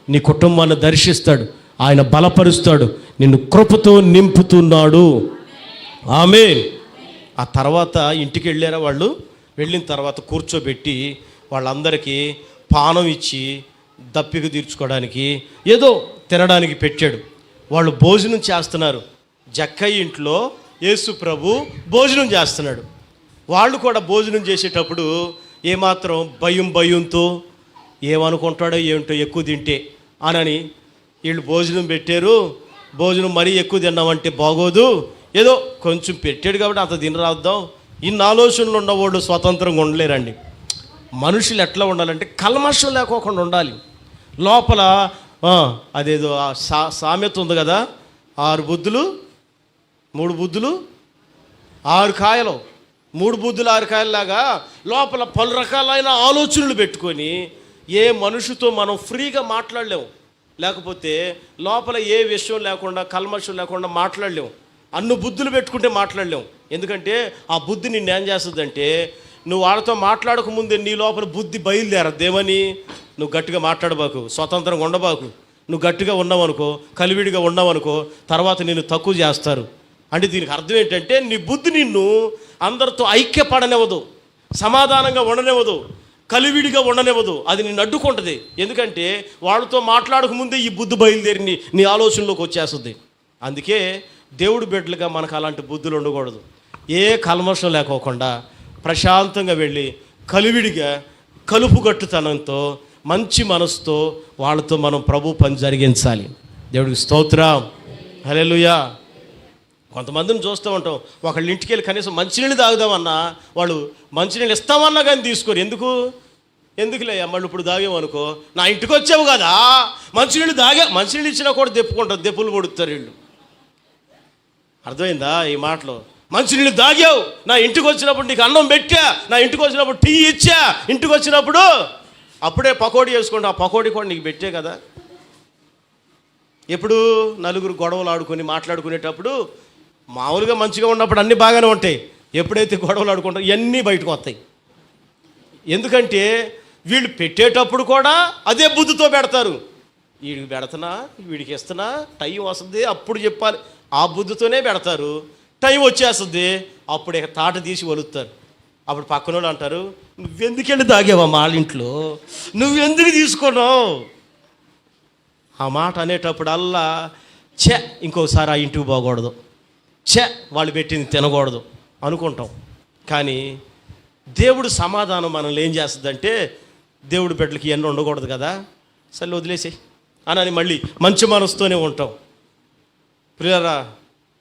నీ కుటుంబాన్ని దర్శిస్తాడు, ఆయన బలపరుస్తాడు, నిన్ను కృపతో నింపుతున్నాడు. ఆమేన్. ఆ తర్వాత ఇంటికి వెళ్ళారా వాళ్ళు? వెళ్ళిన తర్వాత కూర్చోబెట్టి వాళ్ళందరికీ పానం ఇచ్చి దప్పిక తీర్చుకోవడానికి ఏదో తినడానికి పెట్టాడు. వాళ్ళు భోజనం చేస్తున్నారు. జక్కయ్య ఇంట్లో యేసు ప్రభు భోజనం చేస్తున్నాడు. వాళ్ళు కూడా భోజనం చేసేటప్పుడు ఏమాత్రం భయంతో ఏమనుకుంటాడో ఏమిటో ఎక్కువ తింటే అని వీళ్ళు భోజనం పెట్టారు. భోజనం మరీ ఎక్కువ తిన్నామంటే బాగోదు, ఏదో కొంచెం పెట్టాడు కాబట్టి అంత తినరాద్దాం. ఇన్ని ఆలోచనలు ఉన్నవాళ్ళు స్వతంత్రంగా ఉండలేరండి. మనుషులు ఎట్లా ఉండాలంటే కల్మషం లేకోకుండా ఉండాలి. లోపల అదేదో సామెత ఉంది కదా, 6 బుద్ధులు 3 బుద్ధులు 6 కాయలు. మూడు బుద్ధుల ఆరకాయలాగా లోపల పలు రకాలైన ఆలోచనలు పెట్టుకొని ఏ మనిషితో మనం ఫ్రీగా మాట్లాడలేము, లేకపోతే లోపల ఏ విషయం లేకుండా కల్మషం లేకుండా మాట్లాడలేము. అన్ని బుద్ధులు పెట్టుకుంటే మాట్లాడలేము. ఎందుకంటే ఆ బుద్ధి నిన్ను ఏం చేస్తుందంటే, నువ్వు వాళ్ళతో మాట్లాడక ముందే నీ లోపల బుద్ధి బయలుదేరద్దేమని నువ్వు గట్టిగా మాట్లాడబాకు, స్వతంత్రంగా ఉండబాకు. నువ్వు గట్టిగా ఉన్నావనుకో, కలివిడిగా ఉన్నావనుకో, తర్వాత నిన్ను తక్కువ చేస్తారు. అంటే దీనికి అర్థం ఏంటంటే, నీ బుద్ధి నిన్ను అందరితో ఐక్యపడనివ్వదు, సమాధానంగా ఉండనివ్వదు, కలివిడిగా ఉండనివ్వదు. అది నిన్ను అడ్డుకుంటుంది. ఎందుకంటే వాళ్ళతో మాట్లాడక ముందే ఈ బుద్ధి బయలుదేరి నీ ఆలోచనలోకి వచ్చేస్తుంది. అందుకే దేవుడి బిడ్డలుగా మనకు అలాంటి బుద్ధులు ఉండకూడదు. ఏ కల్మషం లేకోకుండా ప్రశాంతంగా వెళ్ళి కలివిడిగా కలుపుగట్టుతనంతో మంచి మనసుతో వాళ్ళతో మనం ప్రభు పని జరిగించాలి. దేవుడికి స్తోత్రం, హల్లెలూయా. కొంతమందిని చూస్తూ ఉంటాం, ఒకళ్ళ ఇంటికి వెళ్ళి కనీసం మంచినీళ్ళు తాగుదామన్నా వాళ్ళు మంచినీళ్ళు ఇస్తామన్నా కానీ తీసుకోరు. ఎందుకులే మళ్ళీ ఇప్పుడు తాగేమనుకో, నా ఇంటికి వచ్చావు కదా మంచినీళ్ళు ఇచ్చినా కూడా దెప్పుకుంటారు, దెప్పులు పొడుతారు వీళ్ళు. అర్థమైందా ఈ మాటలో? మంచినీళ్ళు తాగావు, నా ఇంటికి వచ్చినప్పుడు నీకు అన్నం పెట్టా, నా ఇంటికి వచ్చినప్పుడు టీ ఇచ్చా, ఇంటికి వచ్చినప్పుడు అప్పుడే పకోడీ వేసుకుంటా, ఆ పకోడీ కూడా నీకు పెట్టే కదా. ఎప్పుడు నలుగురు గొడవలు ఆడుకొని మాట్లాడుకునేటప్పుడు మామూలుగా మంచిగా ఉన్నప్పుడు అన్నీ బాగానే ఉంటాయి. ఎప్పుడైతే గొడవలు ఆడుకుంటారో ఇవన్నీ బయటకు వస్తాయి. ఎందుకంటే వీళ్ళు పెట్టేటప్పుడు కూడా అదే బుద్ధితో పెడతారు. వీడికి పెడుతున్నా, వీడికి ఇస్తున్నా, టైం వస్తుంది అప్పుడు చెప్పాలి, ఆ బుద్ధితోనే పెడతారు. టైం వచ్చేస్తుంది అప్పుడు ఇక తాట తీసి వలుస్తారు. అప్పుడు పక్కన వాళ్ళు అంటారు, నువ్వెందుకెళ్ళి తాగేవా మా ఇంట్లో, నువ్వెందుకు తీసుకున్నావు? ఆ మాట అనేటప్పుడల్లా ఇంకోసారి ఆ ఇంటికి పోకూడదు, వాళ్ళు పెట్టింది తినకూడదు అనుకుంటాం. కానీ దేవుడు సమాధానం మనల్ని ఏం చేస్తుందంటే, దేవుడి బిడ్డలకి ఇవన్నీ ఉండకూడదు కదా, సరే వదిలేసేయి అని మళ్ళీ మంచి మనసుతోనే ఉంటాం. ప్రియులారా,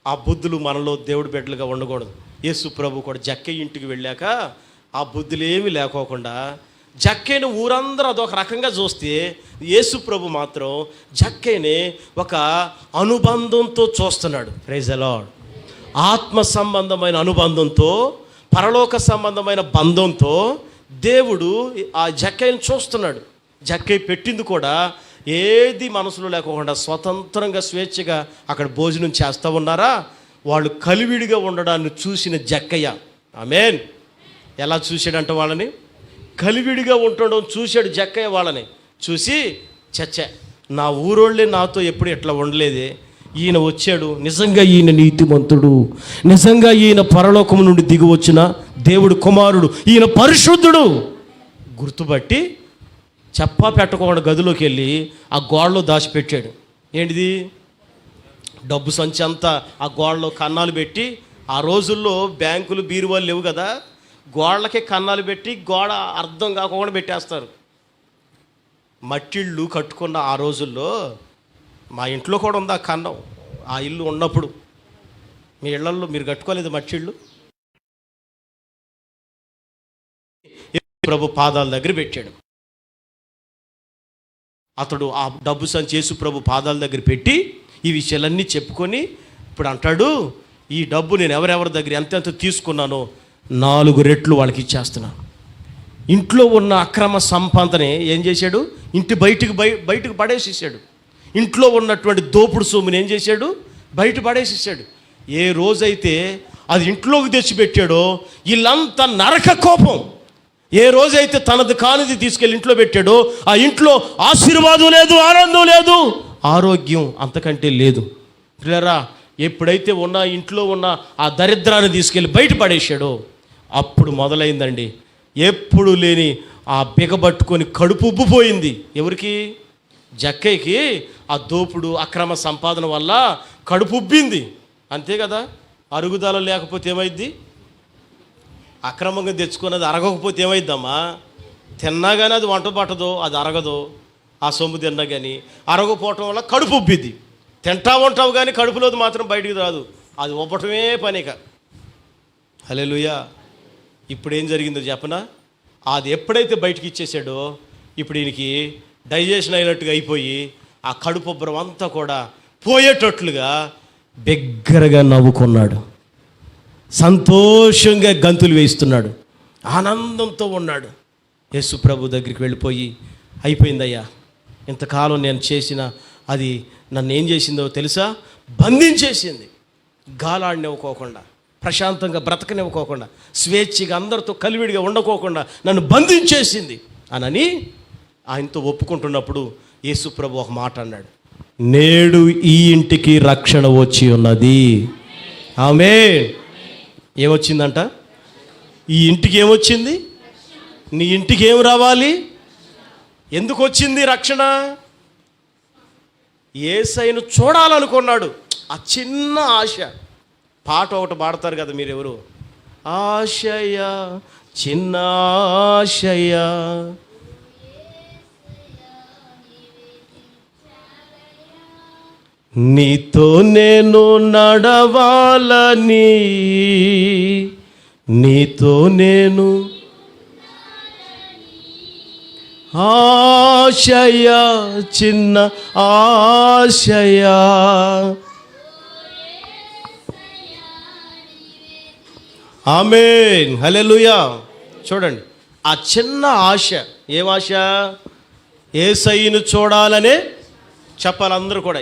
ఆ బుద్ధులు మనలో దేవుడి బిడ్డలుగా ఉండకూడదు. యేసు ప్రభు కూడా జక్కయ్య ఇంటికి వెళ్ళాక ఆ బుద్ధులు ఏమీ లేకోకుండా జక్కయ్యని ఊరందరూ అదొక రకంగా చూస్తే, యేసు ప్రభు మాత్రం జక్కయ్యని ఒక అనుబంధంతో చూస్తున్నాడు. Praise the lord. ఆత్మ సంబంధమైన అనుబంధంతో, పరలోక సంబంధమైన బంధంతో దేవుడు ఆ జక్కయ్యని చూస్తున్నాడు. జక్కయ్య పెట్టింది కూడా ఏది మనసులో లేకుండా స్వతంత్రంగా స్వేచ్ఛగా అక్కడ భోజనం చేస్తూ ఉన్నారా. వాళ్ళు కలివిడిగా ఉండడాన్ని చూసిన జక్కయ్య, ఆమేన్, ఎలా చూశాడంట వాళ్ళని, కలివిడిగా ఉండడం చూశాడు జక్కయ్య. వాళ్ళని చూసి నా ఊరోళ్ళే నాతో ఎప్పుడు ఎట్లా ఉండలేదే, ఈయన వచ్చాడు, నిజంగా ఈయన నీతిమంతుడు, నిజంగా ఈయన పరలోకం నుండి దిగి వచ్చిన దేవుడు కుమారుడు, ఈయన పరిశుద్ధుడు గుర్తుపట్టి చెప్పా పెట్టకుండా గదిలోకి వెళ్ళి ఆ గోడలో దాచిపెట్టాడు. ఏంటిది? డబ్బు సంచి అంతా ఆ గోడలో కన్నాలు పెట్టి, ఆ రోజుల్లో బ్యాంకులు బీరువాలు లేవు కదా, గోడలకే కన్నాలు పెట్టి గోడ అర్థం కాకుండా పెట్టేస్తారు. మట్టిళ్ళు కట్టుకున్న ఆ రోజుల్లో, మా ఇంట్లో కూడా ఉంది ఆ కన్నం, ఆ ఇల్లు ఉన్నప్పుడు. మీ ఇళ్లల్లో మీరు కట్టుకోలేదు మట్టిళ్ళు? ప్రభు పాదాల దగ్గర పెట్టాడు. అతడు ఆ డబ్బు సంచి యేసు ప్రభు పాదాల దగ్గర పెట్టి ఈ విషయాలన్నీ చెప్పుకొని ఇప్పుడు అంటాడు, ఈ డబ్బు నేను ఎవరెవరి దగ్గర ఎంతెంత తీసుకున్నానో 4 రెట్లు వాళ్ళకి ఇచ్చేస్తున్నాను. ఇంట్లో ఉన్న అక్రమ సంపాదనే ఏం చేశాడు? ఇంటి బయటకు పడేసేసాడు. ఇంట్లో ఉన్నటువంటి దోపుడు సొమ్ముని ఏం చేశాడు? బయట పడేసేసాడు. ఏ రోజైతే అది ఇంట్లోకి తెచ్చిపెట్టాడో వీళ్ళంతా నరక కోపం. ఏ రోజైతే తనది కానిది తీసుకెళ్ళి ఇంట్లో పెట్టాడో ఆ ఇంట్లో ఆశీర్వాదం లేదు, ఆనందం లేదు, ఆరోగ్యం అంతకంటే లేదు. పిల్లరా, ఎప్పుడైతే ఇంట్లో ఉన్న ఆ దరిద్రాన్ని తీసుకెళ్ళి బయట పడేసాడో అప్పుడు మొదలైందండి ఎప్పుడు లేని ఆ బిగబట్టుకొని కడుపు ఉబ్బిపోయింది. ఎవరికి? జక్కయ్యకి. ఆ దోపుడు అక్రమ సంపాదన వల్ల కడుపు ఉబ్బింది. అంతే కదా. అరుగుదల లేకపోతే ఏమైద్ది? అక్రమంగా తెచ్చుకున్నది అరగకపోతే ఏమైద్దమ్మా? తిన్నా కానీ అది వంట పట్టదు, అది అరగదు. ఆ సొమ్ము తిన్నా కానీ అరగపోవటం వల్ల కడుపు ఉబ్బిద్ది. తింటా ఉంటావు కానీ కడుపులోది మాత్రం బయటికి రాదు, అది ఉబ్బటమే పనిక. హల్లెలూయా. ఇప్పుడు ఏం జరిగిందో చెప్పనా? అది ఎప్పుడైతే బయటికి ఇచ్చేసాడో ఇప్పుడు ఈయనకి డైజెషన్ అయినట్టుగా అయిపోయి ఆ కడుపు ఉబ్బరం అంతా కూడా పోయేటట్లుగా బిగ్గరగా నవ్వుకున్నాడు. సంతోషంగా గంతులు వేయిస్తున్నాడు, ఆనందంతో ఉన్నాడు. యేసు ప్రభు దగ్గరికి వెళ్ళిపోయి, అయిపోయిందయ్యా, ఇంతకాలం నేను చేసిన అది నన్ను ఏం చేసిందో తెలుసా? బంధించేసింది. గాలాడినివ్వకోకుండా, ప్రశాంతంగా బ్రతకనివ్వకోకుండా, స్వేచ్ఛగా అందరితో కలివిడిగా ఉండకోకుండా నన్ను బంధించేసింది అని ఆయనతో ఒప్పుకుంటున్నప్పుడు యేసు ప్రభు ఒక మాట అన్నాడు, నేడు ఈ ఇంటికి రక్షణ వచ్చి ఉన్నది. ఆమేన్. ఏమొచ్చిందంట? ఈ ఇంటికి ఏమొచ్చింది? నీ ఇంటికి ఏం రావాలి? ఎందుకు వచ్చింది రక్షణ? యేసయ్యను చూడాలనుకున్నాడు. ఆ చిన్న ఆశ. పాట ఒకటి పాడతారు కదా మీరెవరు? ఆశయ చిన్న ఆశయ, నీతో నేను నడవాలని, నీతో నేను ఆశయ చిన్న ఆశయ. ఆమేన్, హల్లెలూయా. చూడండి, ఆ చిన్న ఆశ. ఏం ఆశ? యేసయ్యను చూడాలనే చెప్పాలి అందరూ కూడా.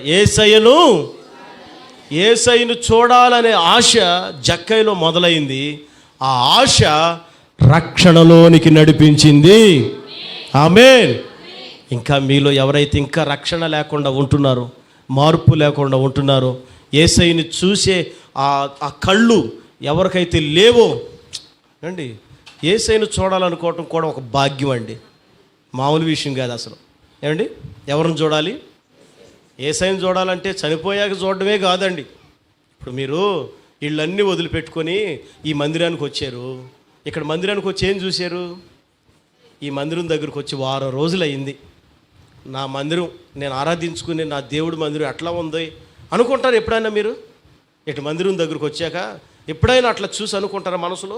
యేసయ్యను చూడాలనే ఆశ జక్కయ్యలో మొదలైంది. ఆ ఆశ రక్షణలోనికి నడిపించింది. ఆమేన్. ఇంకా మీలో ఎవరైతే ఇంకా రక్షణ లేకుండా ఉంటున్నారో, మార్పు లేకుండా ఉంటున్నారో, యేసయ్యను చూసే ఆ కళ్ళు ఎవరికైతే లేవో అండి, యేసయ్యను చూడాలనుకోవటం కూడా ఒక భాగ్యం అండి, మామూలు విషయం కాదు అసలు. ఏమండి, ఎవరిని చూడాలి? యేసయ్యను చూడాలంటే చనిపోయాక చూడడమే కాదండి. ఇప్పుడు మీరు వీళ్ళన్నీ వదిలిపెట్టుకొని ఈ మందిరానికి వచ్చారు. ఇక్కడ మందిరానికి వచ్చి ఏం చూశారు? ఈ మందిరం దగ్గరకు వచ్చి వారం రోజులు అయింది. నా మందిరం, నేను ఆరాధించుకునే నా దేవుడి మందిరం ఎట్లా ఉంది అనుకుంటారు ఎప్పుడైనా మీరు? ఇటు మందిరం దగ్గరకు వచ్చాక ఎప్పుడైనా అట్లా చూసి అనుకుంటారా? మనసులో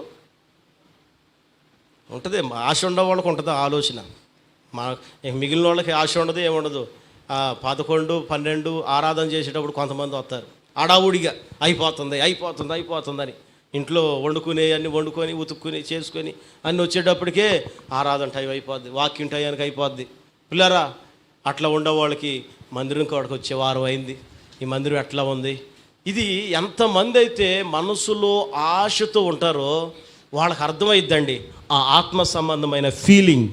ఉంటుంది. ఆశ ఉండే వాళ్ళకి ఉంటుంది ఆలోచన. మిగిలిన వాళ్ళకి ఆశ ఉండదు, ఏముండదు. 11, 12 ఆరాధన చేసేటప్పుడు కొంతమంది వస్తారు అడావుడిగా, అయిపోతుందని ఇంట్లో అన్నీ వండుకొని ఉతుక్కుని చేసుకొని అన్నీ వచ్చేటప్పటికే ఆరాధన టైం అయిపోద్ది, వాక్యం టైంకి అయిపోద్ది. పిల్లరా, అట్లా ఉండేవాళ్ళకి మందిరం కాడికి వచ్చే వారం అయింది. ఈ మందిరం ఎట్లా ఉంది? ఇది ఎంతమంది అయితే మనసులో ఆశతో ఉంటారో వాళ్ళకి అర్థమైద్దండి ఆ ఆత్మ సంబంధమైన ఫీలింగ్.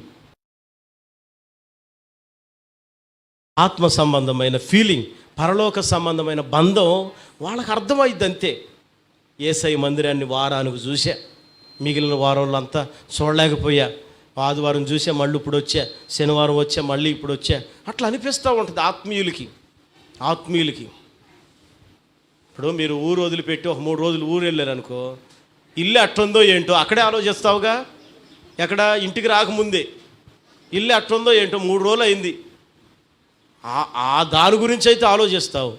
ఆత్మ సంబంధమైన ఫీలింగ్, పరలోక సంబంధమైన బంధం వాళ్ళకి అర్థమైద్ది అంతే. యేసయ్య మందిరాన్ని వారానికి చూసా, మిగిలిన వారంలో అంతా చూడలేకపోయా. ఆదివారం చూసా, మళ్ళీ ఇప్పుడు వచ్చా, శనివారం వచ్చా, మళ్ళీ ఇప్పుడు వచ్చా. అట్లా అనిపిస్తూ ఉంటుంది ఆత్మీయులకి. ఇప్పుడు మీరు ఊరు వదిలిపెట్టి ఒక 3 రోజులు ఊరు వెళ్ళారనుకో, ఇల్లు అట్టుందో ఏంటో అక్కడే ఆలోచిస్తావుగా. ఎక్కడ? ఇంటికి రాకముందే ఇల్లు అట్టుందో ఏంటో 3 రోజులు అయింది. దాని గురించి అయితే ఆలోచిస్తావు.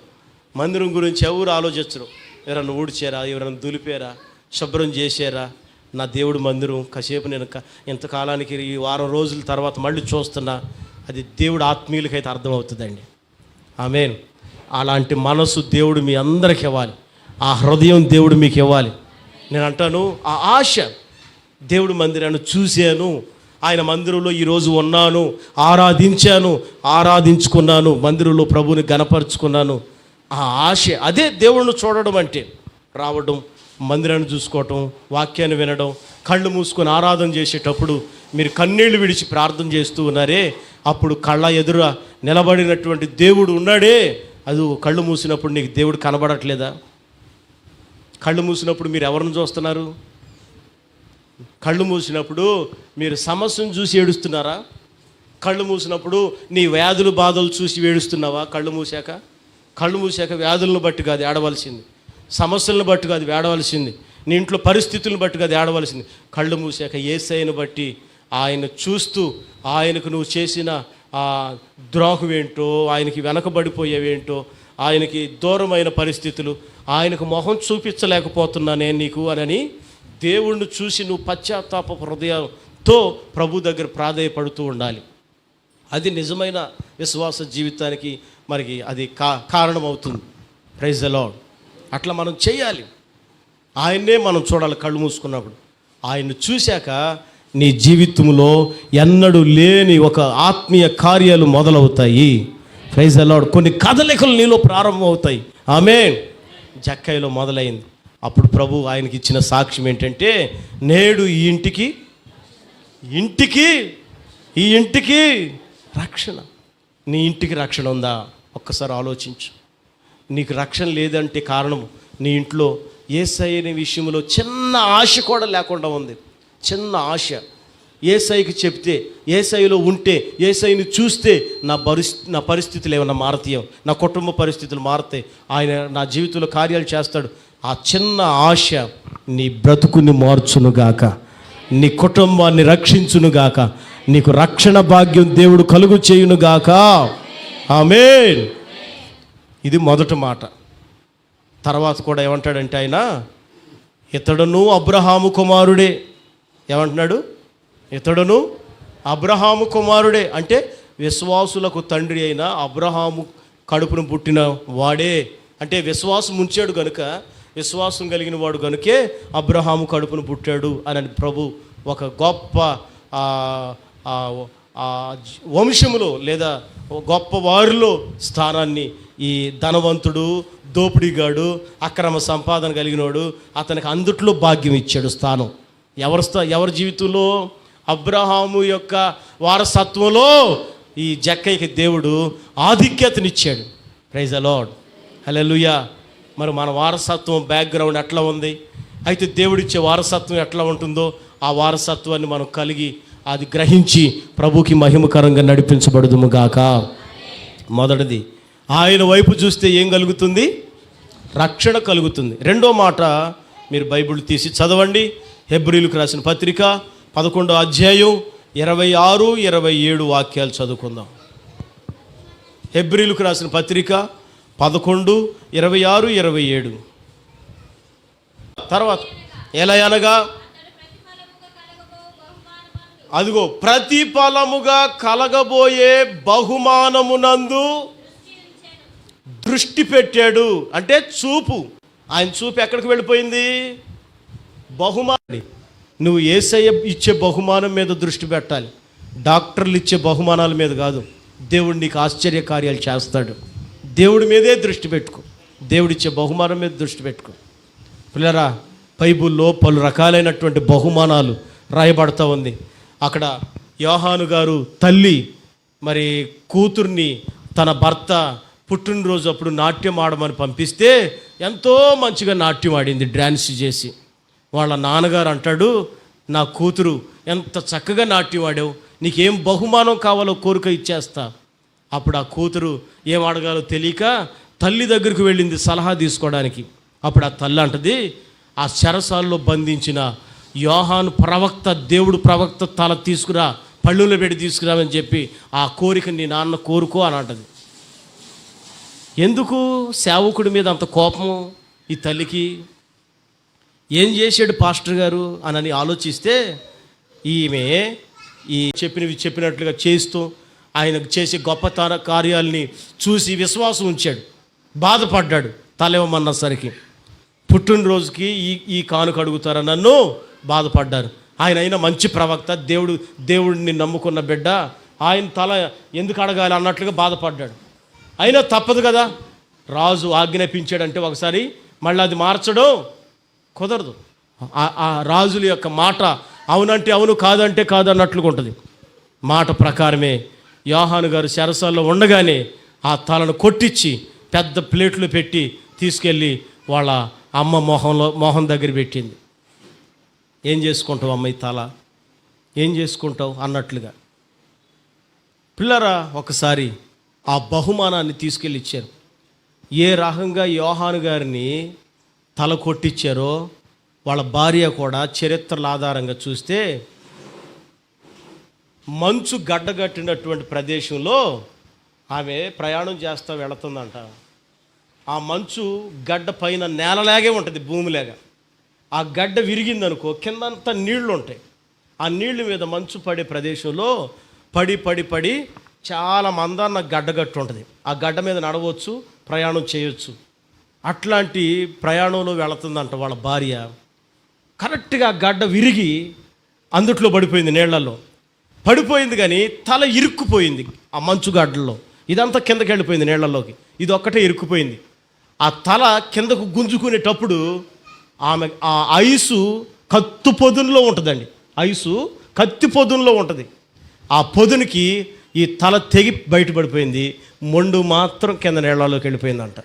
మందిరం గురించి ఎవరు ఆలోచించరు. ఎవరన్నా ఊడ్చారా, ఎవరన్నా దులిపారా, శుభ్రం చేశారా, నా దేవుడు మందిరం కాసేపు నేను ఇంతకాలానికి ఈ వారం రోజుల తర్వాత మళ్ళీ చూస్తున్నా. అది దేవుడు ఆత్మీయులకైతే అర్థమవుతుందండి. ఆమేన్. అలాంటి మనసు దేవుడు మీ అందరికి ఇవ్వాలి. ఆ హృదయం దేవుడు మీకు ఇవ్వాలి. నేను అంటాను, ఆ ఆశ. దేవుడు మందిరాన్ని చూశాను, ఆయన మందిరంలో ఈరోజు ఉన్నాను, ఆరాధించుకున్నాను, మందిరంలో ప్రభువుని గణపరుచుకున్నాను. ఆ ఆశ, అదే దేవుణ్ణి చూడడం అంటే. రావడం, మందిరాన్ని చూసుకోవటం, వాక్యాన్ని వినడం, కళ్ళు మూసుకొని ఆరాధన చేసేటప్పుడు మీరు కన్నీళ్లు విడిచి ప్రార్థన చేస్తూ ఉన్నారే, అప్పుడు కళ్ళ ఎదుర నిలబడినటువంటి దేవుడు ఉన్నాడే, అది కళ్ళు మూసినప్పుడు నీకు దేవుడు కనబడట్లేదా? కళ్ళు మూసినప్పుడు మీరు ఎవరిని చూస్తున్నారు? కళ్ళు మూసినప్పుడు మీరు సమస్యను చూసి ఏడుస్తున్నారా? కళ్ళు మూసినప్పుడు నీ వ్యాధులు బాధలు చూసి ఏడుస్తున్నావా? కళ్ళు మూసాక వ్యాధులను బట్టి కాదు ఏడవలసింది, సమస్యలను బట్టి కాదు ఏడవలసింది, నీ ఇంట్లో పరిస్థితులను బట్టి కాదు ఏడవలసింది. కళ్ళు మూసాక యేసయ్యను బట్టి, ఆయన చూస్తూ, ఆయనకు నువ్వు చేసిన ఆ ద్రోహం ఏంటో, ఆయనకి వెనకబడిపోయేవేంటో, ఆయనకి దూరమైన పరిస్థితులు, ఆయనకు మొహం చూపించలేకపోతున్నానే నీకు అని దేవుణ్ణి చూసి నువ్వు పశ్చాత్తాప హృదయంతో ప్రభు దగ్గర ప్రాధేయపడుతూ ఉండాలి. అది నిజమైన విశ్వాస జీవితానికి మనకి అది కారణమవుతుంది. Praise the lord. అట్లా మనం చేయాలి. ఆయన్నే మనం చూడాలి కళ్ళు మూసుకున్నప్పుడు. ఆయన్ని చూశాక నీ జీవితంలో ఎన్నడూ లేని ఒక ఆత్మీయ కార్యాలు మొదలవుతాయి. Praise the lord. కొన్ని కదలికలు నీలో ప్రారంభం అవుతాయి. ఆమేన్. జక్కయ్యలో మొదలైంది. అప్పుడు ప్రభు ఆయనకి ఇచ్చిన సాక్ష్యం ఏంటంటే, నేడు ఈ ఇంటికి రక్షణ. నీ ఇంటికి రక్షణ ఉందా? ఒక్కసారి ఆలోచించు. నీకు రక్షణ లేదంటే కారణం నీ ఇంట్లో యేసయ్య విషయంలో చిన్న ఆశ కూడా లేకుండా ఉంది. చిన్న ఆశ. యేసయ్యకి చెప్తే, యేసయ్యలో ఉంటే, యేసయ్యని చూస్తే నా పరిస్థితులు ఏమన్నా మారుతాయో, నా కుటుంబ పరిస్థితులు మారుతాయి, ఆయన నా జీవితంలో కార్యాలు చేస్తాడు. ఆ చిన్న ఆశ నీ బ్రతుకుని మార్చునుగాక, నీ కుటుంబాన్ని రక్షించునుగాక, నీకు రక్షణ భాగ్యం దేవుడు కలుగు చేయునుగాక. ఆమేన్. ఇది మొదటి మాట. తర్వాత కూడా ఏమంటాడంటే ఆయన, ఇతడును అబ్రహాము కుమారుడే. ఏమంటున్నాడు? ఇతడును అబ్రహాము కుమారుడే అంటే విశ్వాసులకు తండ్రి అయిన అబ్రహాము కడుపును పుట్టిన వాడే. అంటే విశ్వాసం ఉంచాడు కనుక, విశ్వాసం కలిగిన వాడు కనుకే అబ్రహాము కడుపును పుట్టాడు అని ప్రభు ఒక గొప్ప వంశములో లేదా గొప్ప వారిలో స్థానాన్ని ఈ ధనవంతుడు, దోపిడీగాడు, అక్రమ సంపాదన కలిగినోడు, అతనికి అందుట్లో భాగ్యం ఇచ్చాడు స్థానం. ఎవరి జీవితంలో? అబ్రహాము యొక్క వారసత్వంలో ఈ జక్కయ్యకి దేవుడు ఆధిక్యతనిచ్చాడు. Praise the Lord. హల్లెలూయా. మరి మన వారసత్వం బ్యాక్గ్రౌండ్ ఎట్లా ఉంది? అయితే దేవుడిచ్చే వారసత్వం ఎట్లా ఉంటుందో ఆ వారసత్వాన్ని మనం కలిగి అది గ్రహించి ప్రభుకి మహిమకరంగా నడిపించబడుదుము గాక. మొదటిది, ఆయన వైపు చూస్తే ఏం కలుగుతుంది? రక్షణ కలుగుతుంది. రెండో మాట మీరు బైబిల్ తీసి చదవండి. హెబ్రీయులకు రాసిన పత్రిక 11వ అధ్యాయం 26, 27 వాక్యాలు చదువుకుందాం. హెబ్రీయులకు రాసిన పత్రిక 11, 26, 27. తర్వాత ఎలా అనగా, అదిగో ప్రతిఫలముగా కలగబోయే బహుమానమునందు దృష్టి పెట్టాడు. అంటే చూపు. ఆయన చూపు ఎక్కడికి వెళ్ళిపోయింది? బహుమానం. నువ్వు యేసయ్య ఇచ్చే బహుమానం మీద దృష్టి పెట్టాలి. డాక్టర్లు ఇచ్చే బహుమానాల మీద కాదు. దేవుడు నీకు ఆశ్చర్య కార్యాలు చేస్తాడు. దేవుడి మీదే దృష్టి పెట్టుకో. దేవుడిచ్చే బహుమానం మీద దృష్టి పెట్టుకో. పిల్లరా, బైబుల్లో పలు రకాలైనటువంటి బహుమానాలు రాయబడతా ఉంది. అక్కడ యోహాను గారు తల్లి మరి కూతుర్ని తన భర్త పుట్టినరోజు అప్పుడు నాట్యం ఆడమని పంపిస్తే ఎంతో మంచిగా నాట్యం ఆడింది, డ్యాన్స్ చేసి. వాళ్ళ నాన్నగారు అంటాడు, నా కూతురు ఎంత చక్కగా నాట్యం ఆడావు, నీకేం బహుమానం కావాలో కోరిక ఇచ్చేస్తా. అప్పుడు ఆ కూతురు ఏం అడగాలో తెలియక తల్లి దగ్గరికి వెళ్ళింది సలహా తీసుకోవడానికి. అప్పుడు ఆ తల్లి అంటది, ఆ చెరసాల్లో బంధించిన యోహాను ప్రవక్త, దేవుడు ప్రవక్త తల తీసుకురా, పళ్ళులో పెట్టి తీసుకురామని చెప్పి ఆ కోరిక నీ నాన్న కోరుకో అని అంటది. ఎందుకు సేవకుడి మీద అంత కోపము ఈ తల్లికి? ఏం చేశాడు పాస్టర్ గారు అని ఆలోచిస్తే, ఈమె ఈ చెప్పినట్లుగా చేస్తూ ఆయన చేసే గొప్పతన కార్యాలని చూసి విశ్వాసం ఉంచాడు, బాధపడ్డాడు. తలేవమన్నసరికి పుట్టినరోజుకి ఈ కానుక అడుగుతారా నన్ను, బాధపడ్డారు. ఆయన అయినా మంచి ప్రవక్త, దేవుడిని నమ్ముకున్న బిడ్డ, ఆయన తల ఎందుకు అడగాలి అన్నట్లుగా బాధపడ్డాడు. అయినా తప్పదు కదా, రాజు ఆజ్ఞాపించాడంటే ఒకసారి మళ్ళీ అది మార్చడం కుదరదు. ఆ రాజుల యొక్క మాట అవునంటే అవును, కాదంటే కాదు అన్నట్లుగా ఉంటుంది. మాట ప్రకారమే యోహాను గారు చెరసాల్లో ఉండగానే ఆ తలను కొట్టించి పెద్ద ప్లేట్లు పెట్టి తీసుకెళ్ళి వాళ్ళ అమ్మ మొహం దగ్గర పెట్టింది. ఏం చేసుకుంటావు అమ్మ ఈ తల, ఏం చేసుకుంటావు అన్నట్లుగా. పిల్లరా, ఒకసారి ఆ బహుమానాన్ని తీసుకెళ్ళి ఇచ్చారు. ఏ రకంగా యోహాను గారిని తల కొట్టించారో వాళ్ళ భార్య కూడా చరిత్రల ఆధారంగా చూస్తే, మంచు గడ్డగట్టినటువంటి ప్రదేశంలో ఆమె ప్రయాణం చేస్తూ వెళుతుందంట. ఆ మంచు గడ్డ పైన నేలలాగే ఉంటుంది, భూమిలాగా. ఆ గడ్డ విరిగిందనుకో, కిందంతా నీళ్లు ఉంటాయి. ఆ నీళ్ళ మీద మంచు పడే ప్రదేశంలో పడి చాలా మందాన్న గడ్డగట్టు ఉంటుంది. ఆ గడ్డ మీద నడవచ్చు, ప్రయాణం చేయొచ్చు. అట్లాంటి ప్రయాణంలో వెళుతుందంట వాళ్ళ భార్య. కరెక్ట్గా గడ్డ విరిగి అందుట్లో పడిపోయింది, నీళ్లలో పడిపోయింది. కానీ తల ఇరుక్కుపోయింది ఆ మంచు గడ్డల్లో. ఇదంతా కిందకి వెళ్ళిపోయింది నీళ్లలోకి, ఇది ఒక్కటే ఇరుక్కుపోయింది. ఆ తల కిందకు గుంజుకునేటప్పుడు ఆమె ఆ ఐసు కత్తి పొదునులో ఉంటుందండి. ఐసు కత్తి పొదునులో ఉంటుంది. ఆ పొదునికి ఈ తల తెగి బయటపడిపోయింది, మొండు మాత్రం కింద నీళ్లలోకి వెళ్ళిపోయిందంట.